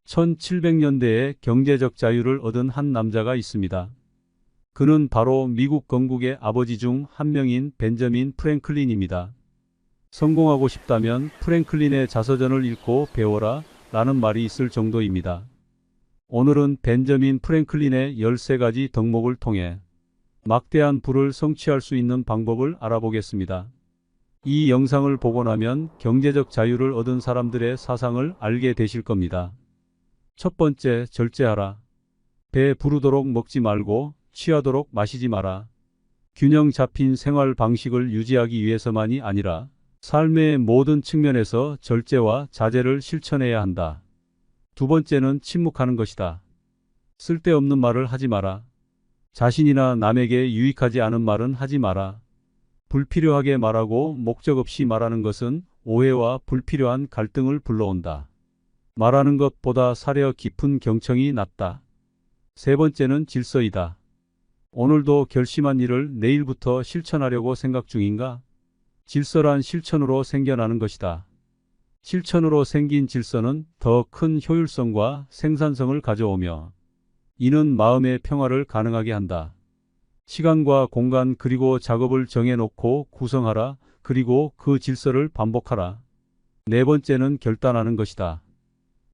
1700년대에 경제적 자유를 얻은 한 남자가 있습니다. 그는 바로 미국 건국의 아버지 중 한 명인 벤저민 프랭클린입니다. 성공하고 싶다면 프랭클린의 자서전을 읽고 배워라 라는 말이 있을 정도입니다. 오늘은 벤저민 프랭클린의 13가지 덕목을 통해 막대한 부를 성취할 수 있는 방법을 알아보겠습니다. 이 영상을 보고 나면 경제적 자유를 얻은 사람들의 사상을 알게 되실 겁니다. 첫 번째, 절제하라. 배 부르도록 먹지 말고 취하도록 마시지 마라. 균형 잡힌 생활 방식을 유지하기 위해서만이 아니라 삶의 모든 측면에서 절제와 자제를 실천해야 한다. 두 번째는 침묵하는 것이다. 쓸데없는 말을 하지 마라. 자신이나 남에게 유익하지 않은 말은 하지 마라. 불필요하게 말하고 목적 없이 말하는 것은 오해와 불필요한 갈등을 불러온다. 말하는 것보다 사려 깊은 경청이 낫다. 세 번째는 질서이다. 오늘도 결심한 일을 내일부터 실천하려고 생각 중인가? 질서란 실천으로 생겨나는 것이다. 실천으로 생긴 질서는 더 큰 효율성과 생산성을 가져오며 이는 마음의 평화를 가능하게 한다. 시간과 공간 그리고 작업을 정해놓고 구성하라. 그리고 그 질서를 반복하라. 네 번째는 결단하는 것이다.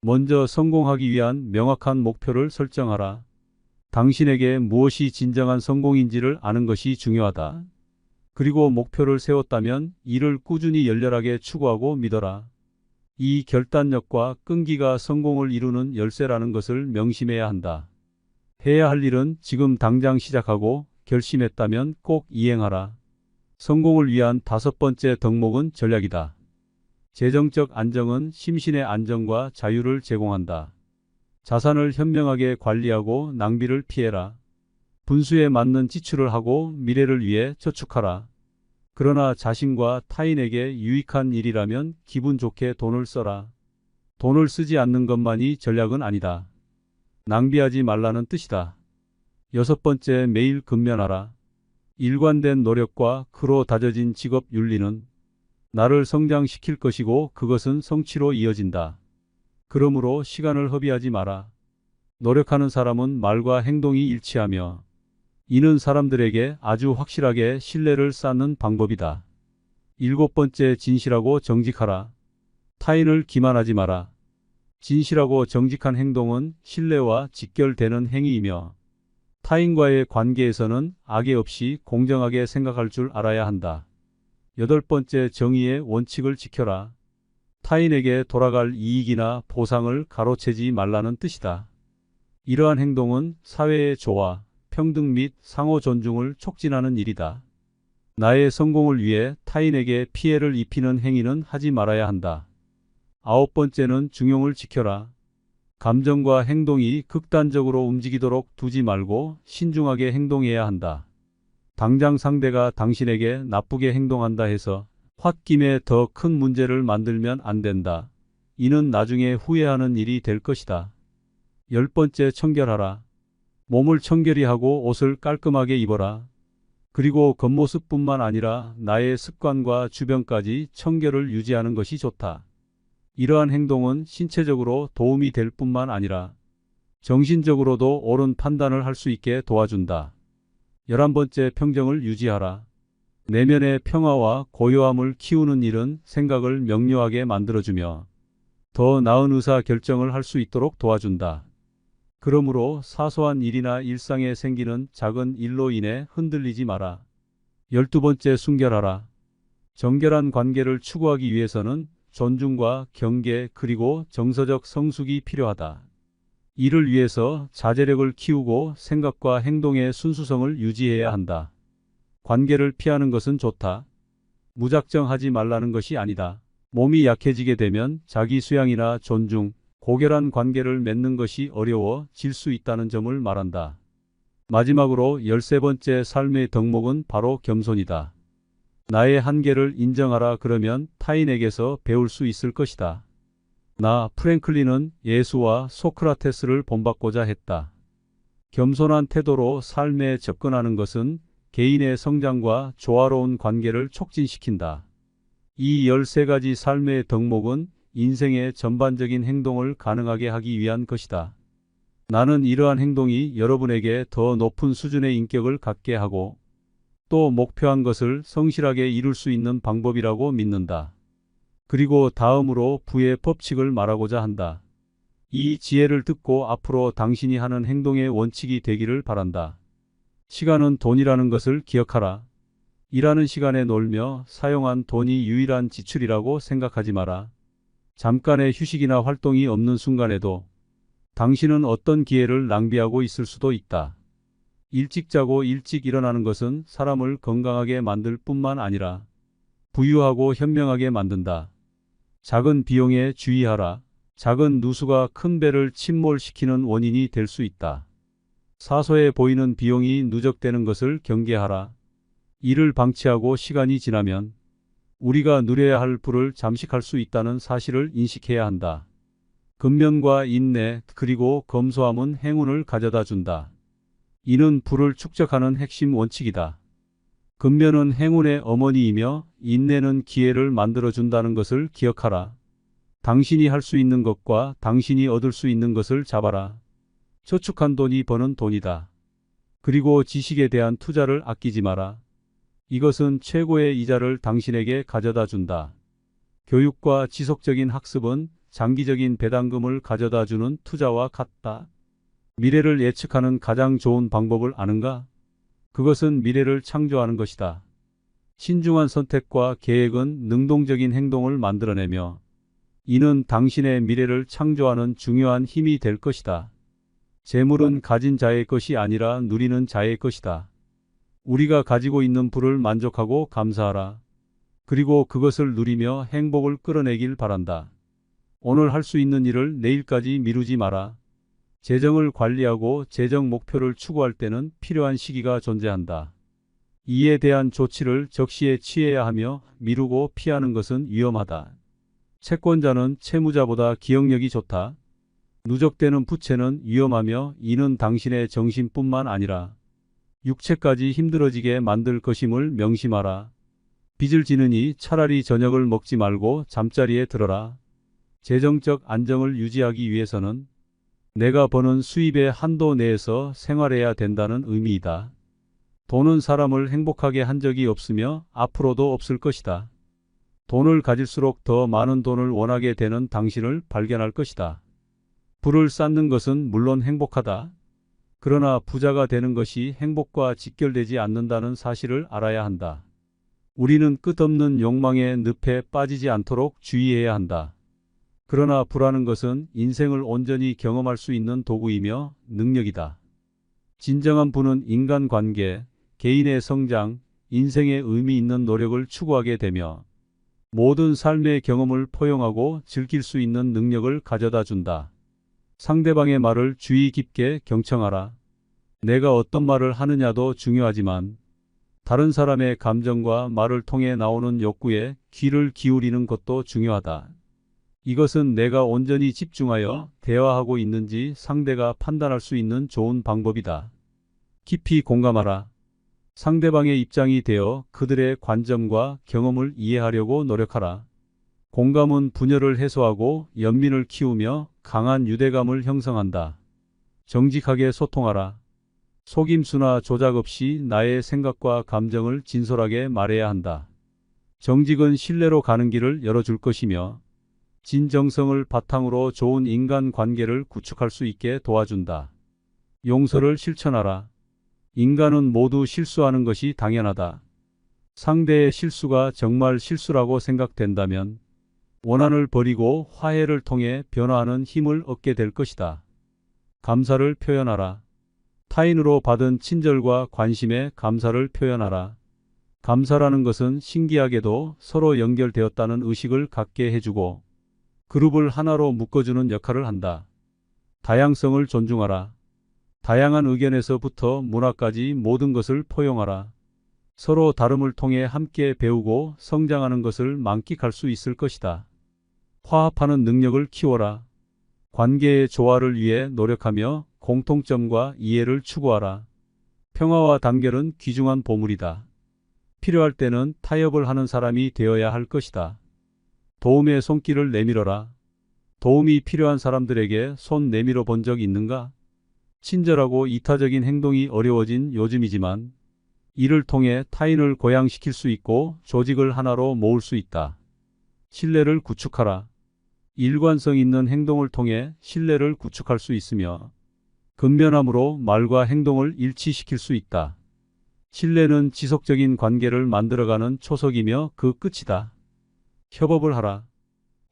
먼저 성공하기 위한 명확한 목표를 설정하라. 당신에게 무엇이 진정한 성공인지를 아는 것이 중요하다. 그리고 목표를 세웠다면 이를 꾸준히 열렬하게 추구하고 믿어라. 이 결단력과 끈기가 성공을 이루는 열쇠라는 것을 명심해야 한다. 해야 할 일은 지금 당장 시작하고 결심했다면 꼭 이행하라. 성공을 위한 5번째 덕목은 전략이다. 재정적 안정은 심신의 안정과 자유를 제공한다. 자산을 현명하게 관리하고 낭비를 피해라. 분수에 맞는 지출을 하고 미래를 위해 저축하라. 그러나 자신과 타인에게 유익한 일이라면 기분 좋게 돈을 써라. 돈을 쓰지 않는 것만이 전략은 아니다. 낭비하지 말라는 뜻이다. 여섯 번째, 매일 근면하라. 일관된 노력과 그로 다져진 직업 윤리는 나를 성장시킬 것이고 그것은 성취로 이어진다. 그러므로 시간을 허비하지 마라. 노력하는 사람은 말과 행동이 일치하며 이는 사람들에게 아주 확실하게 신뢰를 쌓는 방법이다. 일곱 번째, 진실하고 정직하라. 타인을 기만하지 마라. 진실하고 정직한 행동은 신뢰와 직결되는 행위이며 타인과의 관계에서는 악의 없이 공정하게 생각할 줄 알아야 한다. 여덟 번째, 정의의 원칙을 지켜라. 타인에게 돌아갈 이익이나 보상을 가로채지 말라는 뜻이다. 이러한 행동은 사회의 조화, 평등 및 상호 존중을 촉진하는 일이다. 나의 성공을 위해 타인에게 피해를 입히는 행위는 하지 말아야 한다. 아홉 번째는 중용을 지켜라. 감정과 행동이 극단적으로 움직이도록 두지 말고 신중하게 행동해야 한다. 당장 상대가 당신에게 나쁘게 행동한다 해서 홧김에 더 큰 문제를 만들면 안 된다. 이는 나중에 후회하는 일이 될 것이다. 열 번째, 청결하라. 몸을 청결히 하고 옷을 깔끔하게 입어라. 그리고 겉모습뿐만 아니라 나의 습관과 주변까지 청결을 유지하는 것이 좋다. 이러한 행동은 신체적으로 도움이 될 뿐만 아니라 정신적으로도 옳은 판단을 할 수 있게 도와준다. 11번째, 평정을 유지하라. 내면의 평화와 고요함을 키우는 일은 생각을 명료하게 만들어주며 더 나은 의사 결정을 할 수 있도록 도와준다. 그러므로 사소한 일이나 일상에 생기는 작은 일로 인해 흔들리지 마라. 12번째, 순결하라. 정결한 관계를 추구하기 위해서는 존중과 경계 그리고 정서적 성숙이 필요하다. 이를 위해서 자제력을 키우고 생각과 행동의 순수성을 유지해야 한다. 관계를 피하는 것은 좋다. 무작정 하지 말라는 것이 아니다. 몸이 약해지게 되면 자기 수양이나 존중, 고결한 관계를 맺는 것이 어려워질 수 있다는 점을 말한다. 마지막으로 13번째, 삶의 덕목은 바로 겸손이다. 나의 한계를 인정하라. 그러면 타인에게서 배울 수 있을 것이다. 나 프랭클린은 예수와 소크라테스를 본받고자 했다. 겸손한 태도로 삶에 접근하는 것은 개인의 성장과 조화로운 관계를 촉진시킨다. 이 13가지 삶의 덕목은 인생의 전반적인 행동을 가능하게 하기 위한 것이다. 나는 이러한 행동이 여러분에게 더 높은 수준의 인격을 갖게 하고 또 목표한 것을 성실하게 이룰 수 있는 방법이라고 믿는다. 그리고 다음으로 부의 법칙을 말하고자 한다. 이 지혜를 듣고 앞으로 당신이 하는 행동의 원칙이 되기를 바란다. 시간은 돈이라는 것을 기억하라. 일하는 시간에 놀며 사용한 돈이 유일한 지출이라고 생각하지 마라. 잠깐의 휴식이나 활동이 없는 순간에도 당신은 어떤 기회를 낭비하고 있을 수도 있다. 일찍 자고 일찍 일어나는 것은 사람을 건강하게 만들 뿐만 아니라 부유하고 현명하게 만든다. 작은 비용에 주의하라. 작은 누수가 큰 배를 침몰시키는 원인이 될 수 있다. 사소해 보이는 비용이 누적되는 것을 경계하라. 이를 방치하고 시간이 지나면 우리가 누려야 할 부를 잠식할 수 있다는 사실을 인식해야 한다. 근면과 인내 그리고 검소함은 행운을 가져다 준다. 이는 부를 축적하는 핵심 원칙이다. 근면은 행운의 어머니이며 인내는 기회를 만들어준다는 것을 기억하라. 당신이 할 수 있는 것과 당신이 얻을 수 있는 것을 잡아라. 저축한 돈이 버는 돈이다. 그리고 지식에 대한 투자를 아끼지 마라. 이것은 최고의 이자를 당신에게 가져다 준다. 교육과 지속적인 학습은 장기적인 배당금을 가져다 주는 투자와 같다. 미래를 예측하는 가장 좋은 방법을 아는가? 그것은 미래를 창조하는 것이다. 신중한 선택과 계획은 능동적인 행동을 만들어내며 이는 당신의 미래를 창조하는 중요한 힘이 될 것이다. 재물은 가진 자의 것이 아니라 누리는 자의 것이다. 우리가 가지고 있는 부를 만족하고 감사하라. 그리고 그것을 누리며 행복을 끌어내길 바란다. 오늘 할 수 있는 일을 내일까지 미루지 마라. 재정을 관리하고 재정 목표를 추구할 때는 필요한 시기가 존재한다. 이에 대한 조치를 적시에 취해야 하며 미루고 피하는 것은 위험하다. 채권자는 채무자보다 기억력이 좋다. 누적되는 부채는 위험하며 이는 당신의 정신뿐만 아니라 육체까지 힘들어지게 만들 것임을 명심하라. 빚을 지느니 차라리 저녁을 먹지 말고 잠자리에 들어라. 재정적 안정을 유지하기 위해서는 내가 버는 수입의 한도 내에서 생활해야 된다는 의미이다. 돈은 사람을 행복하게 한 적이 없으며 앞으로도 없을 것이다. 돈을 가질수록 더 많은 돈을 원하게 되는 당신을 발견할 것이다. 부를 쌓는 것은 물론 행복하다. 그러나 부자가 되는 것이 행복과 직결되지 않는다는 사실을 알아야 한다. 우리는 끝없는 욕망의 늪에 빠지지 않도록 주의해야 한다. 그러나 부라는 것은 인생을 온전히 경험할 수 있는 도구이며 능력이다. 진정한 부는 인간관계, 개인의 성장, 인생의 의미 있는 노력을 추구하게 되며 모든 삶의 경험을 포용하고 즐길 수 있는 능력을 가져다 준다. 상대방의 말을 주의 깊게 경청하라. 내가 어떤 말을 하느냐도 중요하지만 다른 사람의 감정과 말을 통해 나오는 욕구에 귀를 기울이는 것도 중요하다. 이것은 내가 온전히 집중하여 대화하고 있는지 상대가 판단할 수 있는 좋은 방법이다. 깊이 공감하라. 상대방의 입장이 되어 그들의 관점과 경험을 이해하려고 노력하라. 공감은 분열을 해소하고 연민을 키우며 강한 유대감을 형성한다. 정직하게 소통하라. 속임수나 조작 없이 나의 생각과 감정을 진솔하게 말해야 한다. 정직은 신뢰로 가는 길을 열어줄 것이며 진정성을 바탕으로 좋은 인간관계를 구축할 수 있게 도와준다. 용서를 실천하라. 인간은 모두 실수하는 것이 당연하다. 상대의 실수가 정말 실수라고 생각된다면 원한을 버리고 화해를 통해 변화하는 힘을 얻게 될 것이다. 감사를 표현하라. 타인으로 받은 친절과 관심에 감사를 표현하라. 감사라는 것은 신기하게도 서로 연결되었다는 의식을 갖게 해주고 그룹을 하나로 묶어주는 역할을 한다. 다양성을 존중하라. 다양한 의견에서부터 문화까지 모든 것을 포용하라. 서로 다름을 통해 함께 배우고 성장하는 것을 만끽할 수 있을 것이다. 화합하는 능력을 키워라. 관계의 조화를 위해 노력하며 공통점과 이해를 추구하라. 평화와 단결은 귀중한 보물이다. 필요할 때는 타협을 하는 사람이 되어야 할 것이다. 도움의 손길을 내밀어라. 도움이 필요한 사람들에게 손 내밀어 본 적 있는가? 친절하고 이타적인 행동이 어려워진 요즘이지만 이를 통해 타인을 고양시킬 수 있고 조직을 하나로 모을 수 있다. 신뢰를 구축하라. 일관성 있는 행동을 통해 신뢰를 구축할 수 있으며 근면함으로 말과 행동을 일치시킬 수 있다. 신뢰는 지속적인 관계를 만들어가는 초석이며 그 끝이다. 협업을 하라.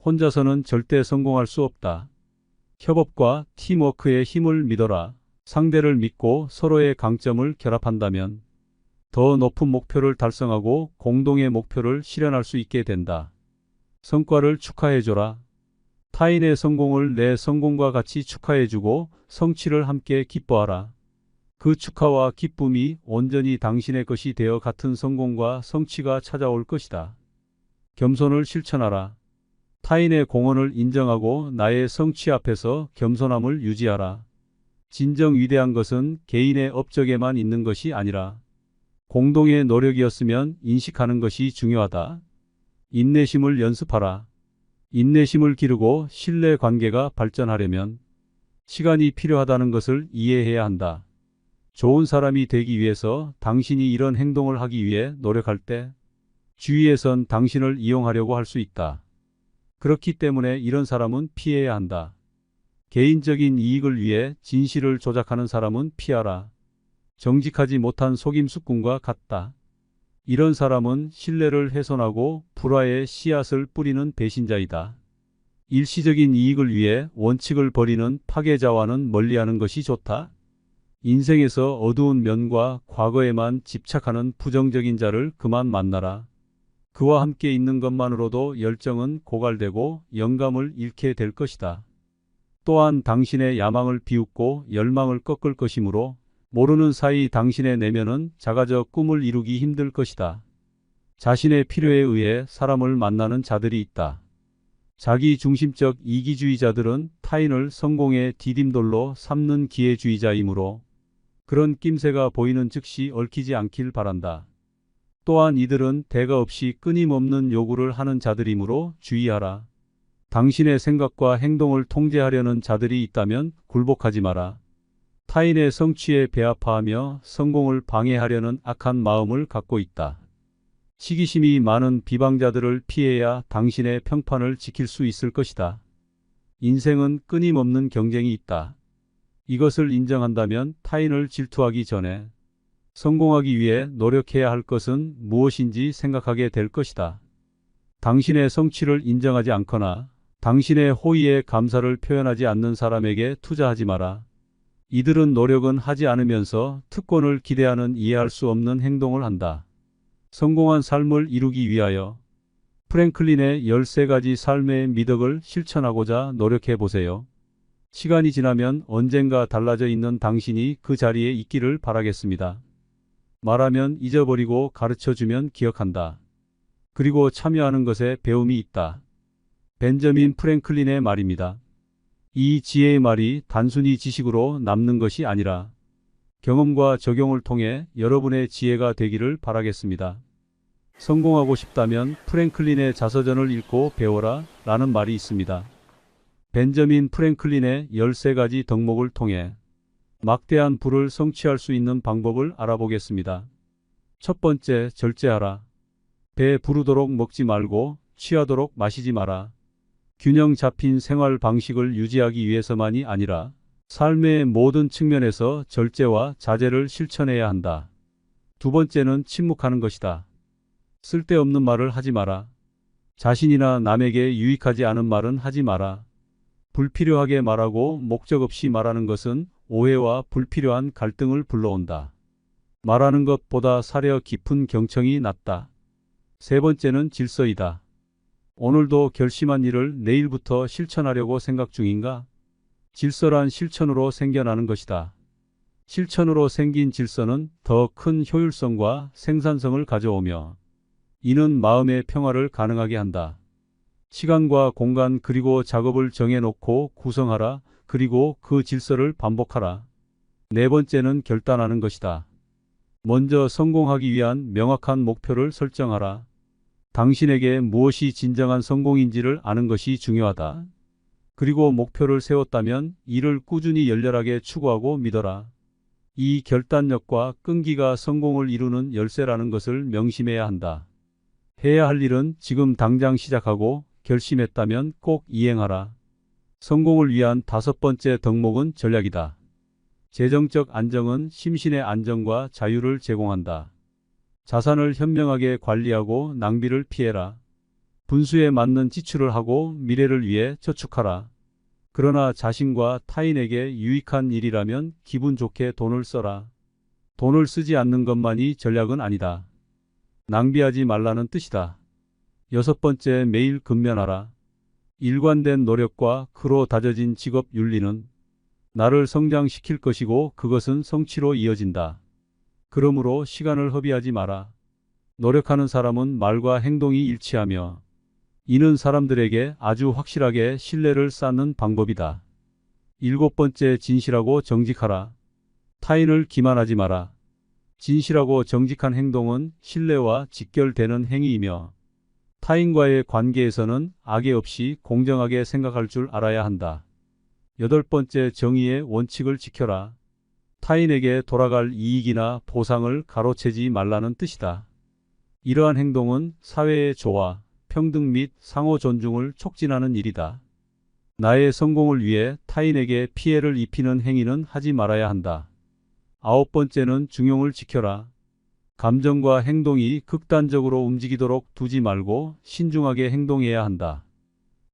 혼자서는 절대 성공할 수 없다. 협업과 팀워크의 힘을 믿어라. 상대를 믿고 서로의 강점을 결합한다면 더 높은 목표를 달성하고 공동의 목표를 실현할 수 있게 된다. 성과를 축하해줘라. 타인의 성공을 내 성공과 같이 축하해주고 성취를 함께 기뻐하라. 그 축하와 기쁨이 온전히 당신의 것이 되어 같은 성공과 성취가 찾아올 것이다. 겸손을 실천하라. 타인의 공헌을 인정하고 나의 성취 앞에서 겸손함을 유지하라. 진정 위대한 것은 개인의 업적에만 있는 것이 아니라 공동의 노력이었으면 인식하는 것이 중요하다. 인내심을 연습하라. 인내심을 기르고 신뢰 관계가 발전하려면 시간이 필요하다는 것을 이해해야 한다. 좋은 사람이 되기 위해서 당신이 이런 행동을 하기 위해 노력할 때 주위에선 당신을 이용하려고 할 수 있다. 그렇기 때문에 이런 사람은 피해야 한다. 개인적인 이익을 위해 진실을 조작하는 사람은 피하라. 정직하지 못한 속임수꾼과 같다. 이런 사람은 신뢰를 훼손하고 불화의 씨앗을 뿌리는 배신자이다. 일시적인 이익을 위해 원칙을 버리는 파괴자와는 멀리하는 것이 좋다. 인생에서 어두운 면과 과거에만 집착하는 부정적인 자를 그만 만나라. 그와 함께 있는 것만으로도 열정은 고갈되고 영감을 잃게 될 것이다. 또한 당신의 야망을 비웃고 열망을 꺾을 것이므로 모르는 사이 당신의 내면은 작아져 꿈을 이루기 힘들 것이다. 자신의 필요에 의해 사람을 만나는 자들이 있다. 자기 중심적 이기주의자들은 타인을 성공의 디딤돌로 삼는 기회주의자이므로 그런 낌새가 보이는 즉시 얽히지 않길 바란다. 또한 이들은 대가 없이 끊임없는 요구를 하는 자들이므로 주의하라. 당신의 생각과 행동을 통제하려는 자들이 있다면 굴복하지 마라. 타인의 성취에 배아파하며 성공을 방해하려는 악한 마음을 갖고 있다. 시기심이 많은 비방자들을 피해야 당신의 평판을 지킬 수 있을 것이다. 인생은 끊임없는 경쟁이 있다. 이것을 인정한다면 타인을 질투하기 전에 성공하기 위해 노력해야 할 것은 무엇인지 생각하게 될 것이다. 당신의 성취를 인정하지 않거나 당신의 호의에 감사를 표현하지 않는 사람에게 투자하지 마라. 이들은 노력은 하지 않으면서 특권을 기대하는 이해할 수 없는 행동을 한다. 성공한 삶을 이루기 위하여 프랭클린의 13가지 삶의 미덕을 실천하고자 노력해 보세요. 시간이 지나면 언젠가 달라져 있는 당신이 그 자리에 있기를 바라겠습니다. 말하면 잊어버리고 가르쳐주면 기억한다. 그리고 참여하는 것에 배움이 있다. 벤저민 프랭클린의 말입니다. 이 지혜의 말이 단순히 지식으로 남는 것이 아니라 경험과 적용을 통해 여러분의 지혜가 되기를 바라겠습니다. 성공하고 싶다면 프랭클린의 자서전을 읽고 배워라 라는 말이 있습니다. 벤저민 프랭클린의 13가지 덕목을 통해 막대한 부를 성취할 수 있는 방법을 알아보겠습니다. 첫 번째, 절제하라. 배 부르도록 먹지 말고 취하도록 마시지 마라. 균형 잡힌 생활 방식을 유지하기 위해서만이 아니라 삶의 모든 측면에서 절제와 자제를 실천해야 한다. 두 번째는 침묵하는 것이다. 쓸데없는 말을 하지 마라. 자신이나 남에게 유익하지 않은 말은 하지 마라. 불필요하게 말하고 목적 없이 말하는 것은 오해와 불필요한 갈등을 불러온다. 말하는 것보다 사려 깊은 경청이 낫다. 세 번째는 질서이다. 오늘도 결심한 일을 내일부터 실천하려고 생각 중인가? 질서란 실천으로 생겨나는 것이다. 실천으로 생긴 질서는 더 큰 효율성과 생산성을 가져오며 이는 마음의 평화를 가능하게 한다. 시간과 공간 그리고 작업을 정해놓고 구성하라. 그리고 그 질서를 반복하라. 네 번째는 결단하는 것이다. 먼저 성공하기 위한 명확한 목표를 설정하라. 당신에게 무엇이 진정한 성공인지를 아는 것이 중요하다. 그리고 목표를 세웠다면 이를 꾸준히 열렬하게 추구하고 믿어라. 이 결단력과 끈기가 성공을 이루는 열쇠라는 것을 명심해야 한다. 해야 할 일은 지금 당장 시작하고 결심했다면 꼭 이행하라. 성공을 위한 5번째 덕목은 전략이다. 재정적 안정은 심신의 안정과 자유를 제공한다. 자산을 현명하게 관리하고 낭비를 피해라. 분수에 맞는 지출을 하고 미래를 위해 저축하라. 그러나 자신과 타인에게 유익한 일이라면 기분 좋게 돈을 써라. 돈을 쓰지 않는 것만이 전략은 아니다. 낭비하지 말라는 뜻이다. 6번째, 매일 근면하라. 일관된 노력과 그로 다져진 직업 윤리는 나를 성장시킬 것이고 그것은 성취로 이어진다. 그러므로 시간을 허비하지 마라. 노력하는 사람은 말과 행동이 일치하며 이는 사람들에게 아주 확실하게 신뢰를 쌓는 방법이다. 7번째, 진실하고 정직하라. 타인을 기만하지 마라. 진실하고 정직한 행동은 신뢰와 직결되는 행위이며 타인과의 관계에서는 악의 없이 공정하게 생각할 줄 알아야 한다. 8번째, 정의의 원칙을 지켜라. 타인에게 돌아갈 이익이나 보상을 가로채지 말라는 뜻이다. 이러한 행동은 사회의 조화, 평등 및 상호 존중을 촉진하는 일이다. 나의 성공을 위해 타인에게 피해를 입히는 행위는 하지 말아야 한다. 9번째는 중용을 지켜라. 감정과 행동이 극단적으로 움직이도록 두지 말고 신중하게 행동해야 한다.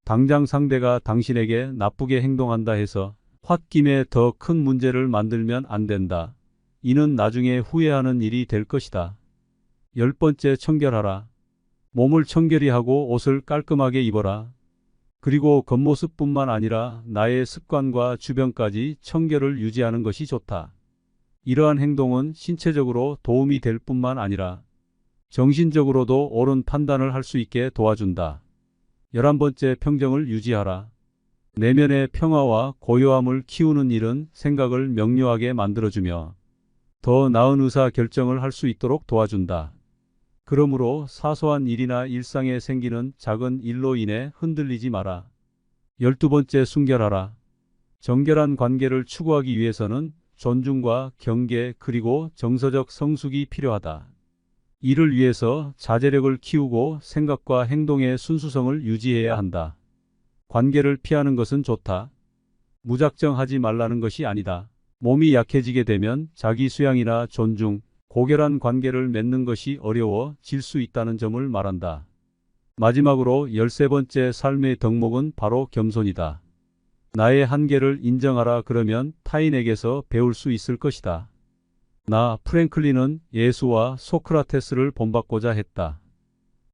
당장 상대가 당신에게 나쁘게 행동한다 해서 홧김에 더 큰 문제를 만들면 안 된다. 이는 나중에 후회하는 일이 될 것이다. 10번째, 청결하라. 몸을 청결히 하고 옷을 깔끔하게 입어라. 그리고 겉모습뿐만 아니라 나의 습관과 주변까지 청결을 유지하는 것이 좋다. 이러한 행동은 신체적으로 도움이 될 뿐만 아니라 정신적으로도 옳은 판단을 할 수 있게 도와준다. 11번째, 평정을 유지하라. 내면의 평화와 고요함을 키우는 일은 생각을 명료하게 만들어주며 더 나은 의사 결정을 할 수 있도록 도와준다. 그러므로 사소한 일이나 일상에 생기는 작은 일로 인해 흔들리지 마라. 12번째, 순결하라. 정결한 관계를 추구하기 위해서는 존중과 경계 그리고 정서적 성숙이 필요하다. 이를 위해서 자제력을 키우고 생각과 행동의 순수성을 유지해야 한다. 관계를 피하는 것은 좋다. 무작정 하지 말라는 것이 아니다. 몸이 약해지게 되면 자기 수양이나 존중, 고결한 관계를 맺는 것이 어려워질 수 있다는 점을 말한다. 마지막으로 13번째, 삶의 덕목은 바로 겸손이다. 나의 한계를 인정하라. 그러면 타인에게서 배울 수 있을 것이다. 나 프랭클린은 예수와 소크라테스를 본받고자 했다.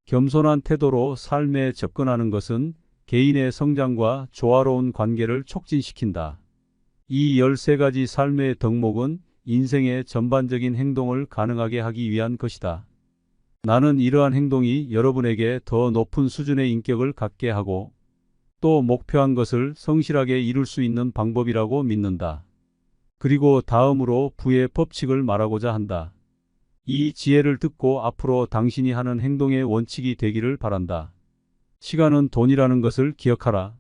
겸손한 태도로 삶에 접근하는 것은 개인의 성장과 조화로운 관계를 촉진시킨다. 이 13가지 삶의 덕목은 인생의 전반적인 행동을 가능하게 하기 위한 것이다. 나는 이러한 행동이 여러분에게 더 높은 수준의 인격을 갖게 하고 또 목표한 것을 성실하게 이룰 수 있는 방법이라고 믿는다. 그리고 다음으로 부의 법칙을 말하고자 한다. 이 지혜를 듣고 앞으로 당신이 하는 행동의 원칙이 되기를 바란다. 시간은 돈이라는 것을 기억하라.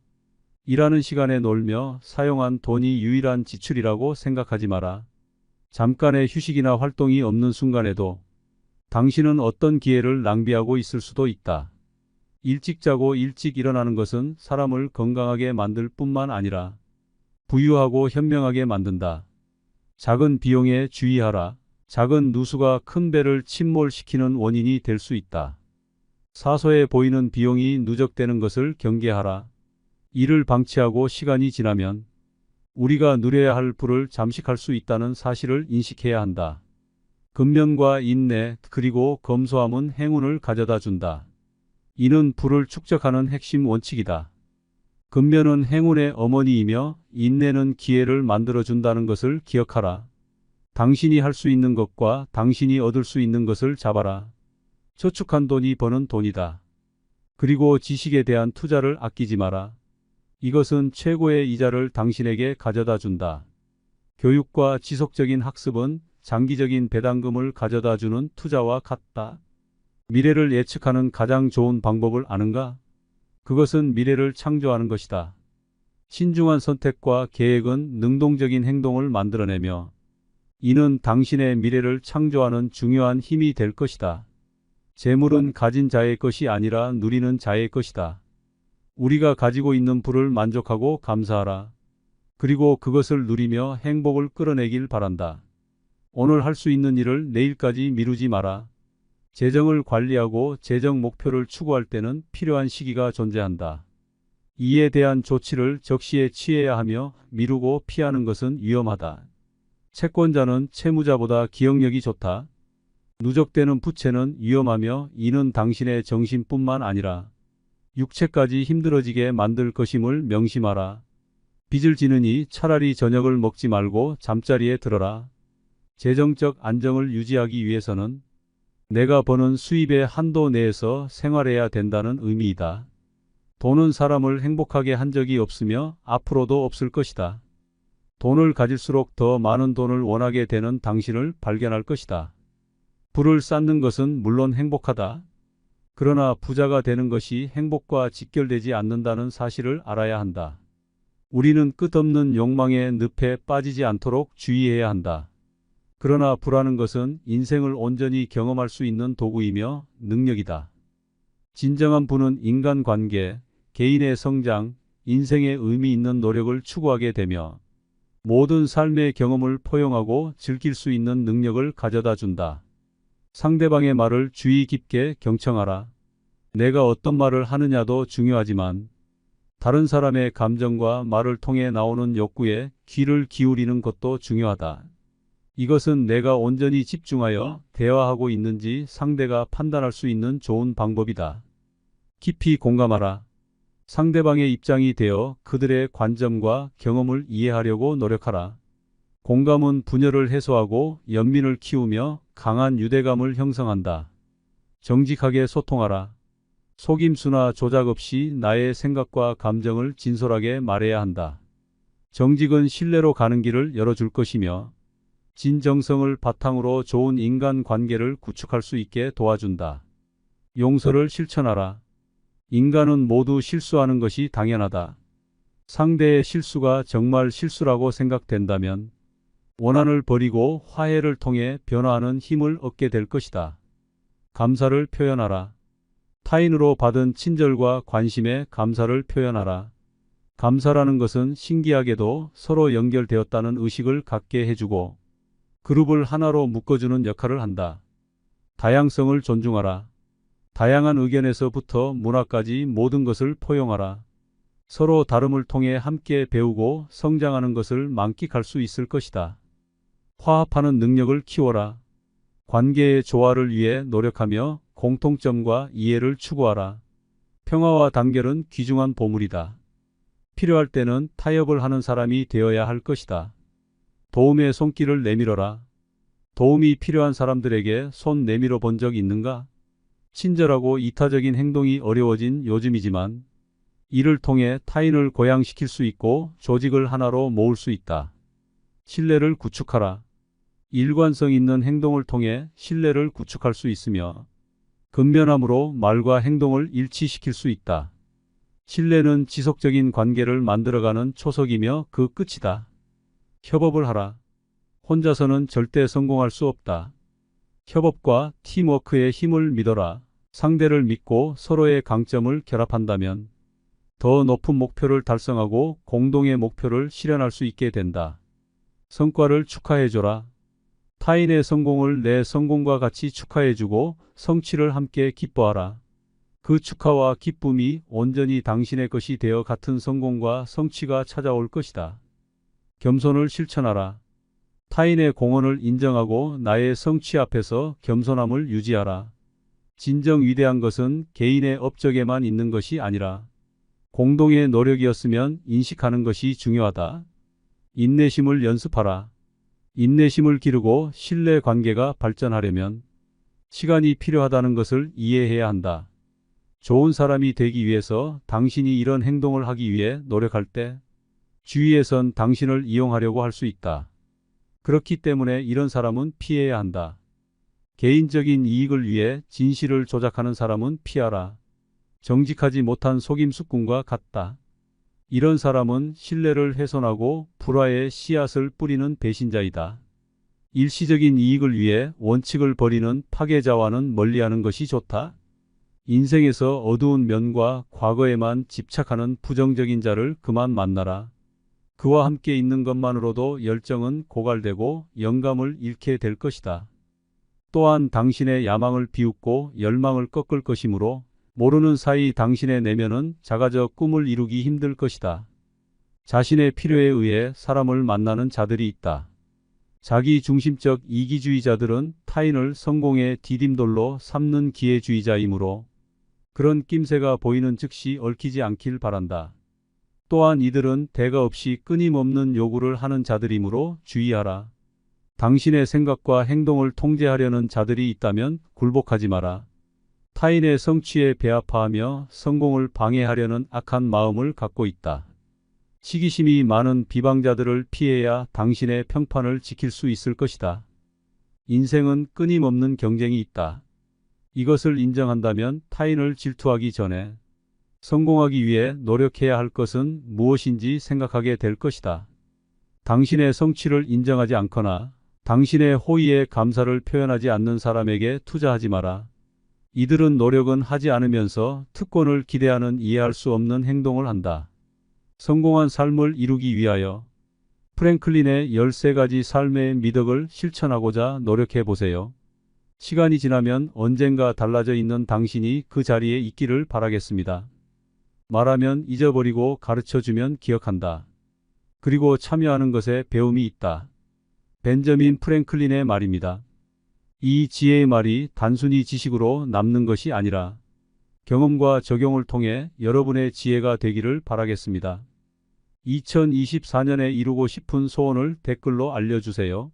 일하는 시간에 놀며 사용한 돈이 유일한 지출이라고 생각하지 마라. 잠깐의 휴식이나 활동이 없는 순간에도 당신은 어떤 기회를 낭비하고 있을 수도 있다. 일찍 자고 일찍 일어나는 것은 사람을 건강하게 만들 뿐만 아니라 부유하고 현명하게 만든다. 작은 비용에 주의하라. 작은 누수가 큰 배를 침몰시키는 원인이 될 수 있다. 사소해 보이는 비용이 누적되는 것을 경계하라. 이를 방치하고 시간이 지나면 우리가 누려야 할 부를 잠식할 수 있다는 사실을 인식해야 한다. 근면과 인내 그리고 검소함은 행운을 가져다 준다. 이는 부를 축적하는 핵심 원칙이다. 근면은 행운의 어머니이며 인내는 기회를 만들어준다는 것을 기억하라. 당신이 할 수 있는 것과 당신이 얻을 수 있는 것을 잡아라. 저축한 돈이 버는 돈이다. 그리고 지식에 대한 투자를 아끼지 마라. 이것은 최고의 이자를 당신에게 가져다 준다. 교육과 지속적인 학습은 장기적인 배당금을 가져다 주는 투자와 같다. 미래를 예측하는 가장 좋은 방법을 아는가? 그것은 미래를 창조하는 것이다. 신중한 선택과 계획은 능동적인 행동을 만들어내며 이는 당신의 미래를 창조하는 중요한 힘이 될 것이다. 재물은 가진 자의 것이 아니라 누리는 자의 것이다. 우리가 가지고 있는 부를 만족하고 감사하라. 그리고 그것을 누리며 행복을 끌어내길 바란다. 오늘 할 수 있는 일을 내일까지 미루지 마라. 재정을 관리하고 재정 목표를 추구할 때는 필요한 시기가 존재한다. 이에 대한 조치를 적시에 취해야 하며 미루고 피하는 것은 위험하다. 채권자는 채무자보다 기억력이 좋다. 누적되는 부채는 위험하며 이는 당신의 정신뿐만 아니라 육체까지 힘들어지게 만들 것임을 명심하라. 빚을 지느니 차라리 저녁을 먹지 말고 잠자리에 들어라. 재정적 안정을 유지하기 위해서는 내가 버는 수입의 한도 내에서 생활해야 된다는 의미이다. 돈은 사람을 행복하게 한 적이 없으며 앞으로도 없을 것이다. 돈을 가질수록 더 많은 돈을 원하게 되는 당신을 발견할 것이다. 부를 쌓는 것은 물론 행복하다. 그러나 부자가 되는 것이 행복과 직결되지 않는다는 사실을 알아야 한다. 우리는 끝없는 욕망의 늪에 빠지지 않도록 주의해야 한다. 그러나 부라는 것은 인생을 온전히 경험할 수 있는 도구이며 능력이다. 진정한 부는 인간관계, 개인의 성장, 인생의 의미 있는 노력을 추구하게 되며 모든 삶의 경험을 포용하고 즐길 수 있는 능력을 가져다 준다. 상대방의 말을 주의 깊게 경청하라. 내가 어떤 말을 하느냐도 중요하지만 다른 사람의 감정과 말을 통해 나오는 욕구에 귀를 기울이는 것도 중요하다. 이것은 내가 온전히 집중하여 대화하고 있는지 상대가 판단할 수 있는 좋은 방법이다. 깊이 공감하라. 상대방의 입장이 되어 그들의 관점과 경험을 이해하려고 노력하라. 공감은 분열을 해소하고 연민을 키우며 강한 유대감을 형성한다. 정직하게 소통하라. 속임수나 조작 없이 나의 생각과 감정을 진솔하게 말해야 한다. 정직은 신뢰로 가는 길을 열어줄 것이며 진정성을 바탕으로 좋은 인간 관계를 구축할 수 있게 도와준다. 용서를 실천하라. 인간은 모두 실수하는 것이 당연하다. 상대의 실수가 정말 실수라고 생각된다면 원한을 버리고 화해를 통해 변화하는 힘을 얻게 될 것이다. 감사를 표현하라. 타인으로 받은 친절과 관심에 감사를 표현하라. 감사라는 것은 신기하게도 서로 연결되었다는 의식을 갖게 해주고 그룹을 하나로 묶어주는 역할을 한다. 다양성을 존중하라. 다양한 의견에서부터 문화까지 모든 것을 포용하라. 서로 다름을 통해 함께 배우고 성장하는 것을 만끽할 수 있을 것이다. 화합하는 능력을 키워라. 관계의 조화를 위해 노력하며 공통점과 이해를 추구하라. 평화와 단결은 귀중한 보물이다. 필요할 때는 타협을 하는 사람이 되어야 할 것이다. 도움의 손길을 내밀어라. 도움이 필요한 사람들에게 손 내밀어 본 적 있는가? 친절하고 이타적인 행동이 어려워진 요즘이지만 이를 통해 타인을 고양시킬 수 있고 조직을 하나로 모을 수 있다. 신뢰를 구축하라. 일관성 있는 행동을 통해 신뢰를 구축할 수 있으며 근면함으로 말과 행동을 일치시킬 수 있다. 신뢰는 지속적인 관계를 만들어가는 초석이며 그 끝이다. 협업을 하라. 혼자서는 절대 성공할 수 없다. 협업과 팀워크의 힘을 믿어라. 상대를 믿고 서로의 강점을 결합한다면 더 높은 목표를 달성하고 공동의 목표를 실현할 수 있게 된다. 성과를 축하해줘라. 타인의 성공을 내 성공과 같이 축하해주고 성취를 함께 기뻐하라. 그 축하와 기쁨이 온전히 당신의 것이 되어 같은 성공과 성취가 찾아올 것이다. 겸손을 실천하라. 타인의 공헌을 인정하고 나의 성취 앞에서 겸손함을 유지하라. 진정 위대한 것은 개인의 업적에만 있는 것이 아니라 공동의 노력이었으면 인식하는 것이 중요하다. 인내심을 연습하라. 인내심을 기르고 신뢰 관계가 발전하려면 시간이 필요하다는 것을 이해해야 한다. 좋은 사람이 되기 위해서 당신이 이런 행동을 하기 위해 노력할 때 주위에선 당신을 이용하려고 할 수 있다. 그렇기 때문에 이런 사람은 피해야 한다. 개인적인 이익을 위해 진실을 조작하는 사람은 피하라. 정직하지 못한 속임수꾼과 같다. 이런 사람은 신뢰를 훼손하고 불화의 씨앗을 뿌리는 배신자이다. 일시적인 이익을 위해 원칙을 버리는 파괴자와는 멀리하는 것이 좋다. 인생에서 어두운 면과 과거에만 집착하는 부정적인 자를 그만 만나라. 그와 함께 있는 것만으로도 열정은 고갈되고 영감을 잃게 될 것이다. 또한 당신의 야망을 비웃고 열망을 꺾을 것이므로 모르는 사이 당신의 내면은 작아져 꿈을 이루기 힘들 것이다. 자신의 필요에 의해 사람을 만나는 자들이 있다. 자기 중심적 이기주의자들은 타인을 성공의 디딤돌로 삼는 기회주의자이므로 그런 낌새가 보이는 즉시 얽히지 않길 바란다. 또한 이들은 대가 없이 끊임없는 요구를 하는 자들이므로 주의하라. 당신의 생각과 행동을 통제하려는 자들이 있다면 굴복하지 마라. 타인의 성취에 배아파하며 성공을 방해하려는 악한 마음을 갖고 있다. 시기심이 많은 비방자들을 피해야 당신의 평판을 지킬 수 있을 것이다. 인생은 끊임없는 경쟁이 있다. 이것을 인정한다면 타인을 질투하기 전에 성공하기 위해 노력해야 할 것은 무엇인지 생각하게 될 것이다. 당신의 성취를 인정하지 않거나 당신의 호의에 감사를 표현하지 않는 사람에게 투자하지 마라. 이들은 노력은 하지 않으면서 특권을 기대하는 이해할 수 없는 행동을 한다. 성공한 삶을 이루기 위하여 프랭클린의 13가지 삶의 미덕을 실천하고자 노력해 보세요. 시간이 지나면 언젠가 달라져 있는 당신이 그 자리에 있기를 바라겠습니다. 말하면 잊어버리고 가르쳐주면 기억한다. 그리고 참여하는 것에 배움이 있다. 벤저민 프랭클린의 말입니다. 이 지혜의 말이 단순히 지식으로 남는 것이 아니라 경험과 적용을 통해 여러분의 지혜가 되기를 바라겠습니다. 2024년에 이루고 싶은 소원을 댓글로 알려주세요.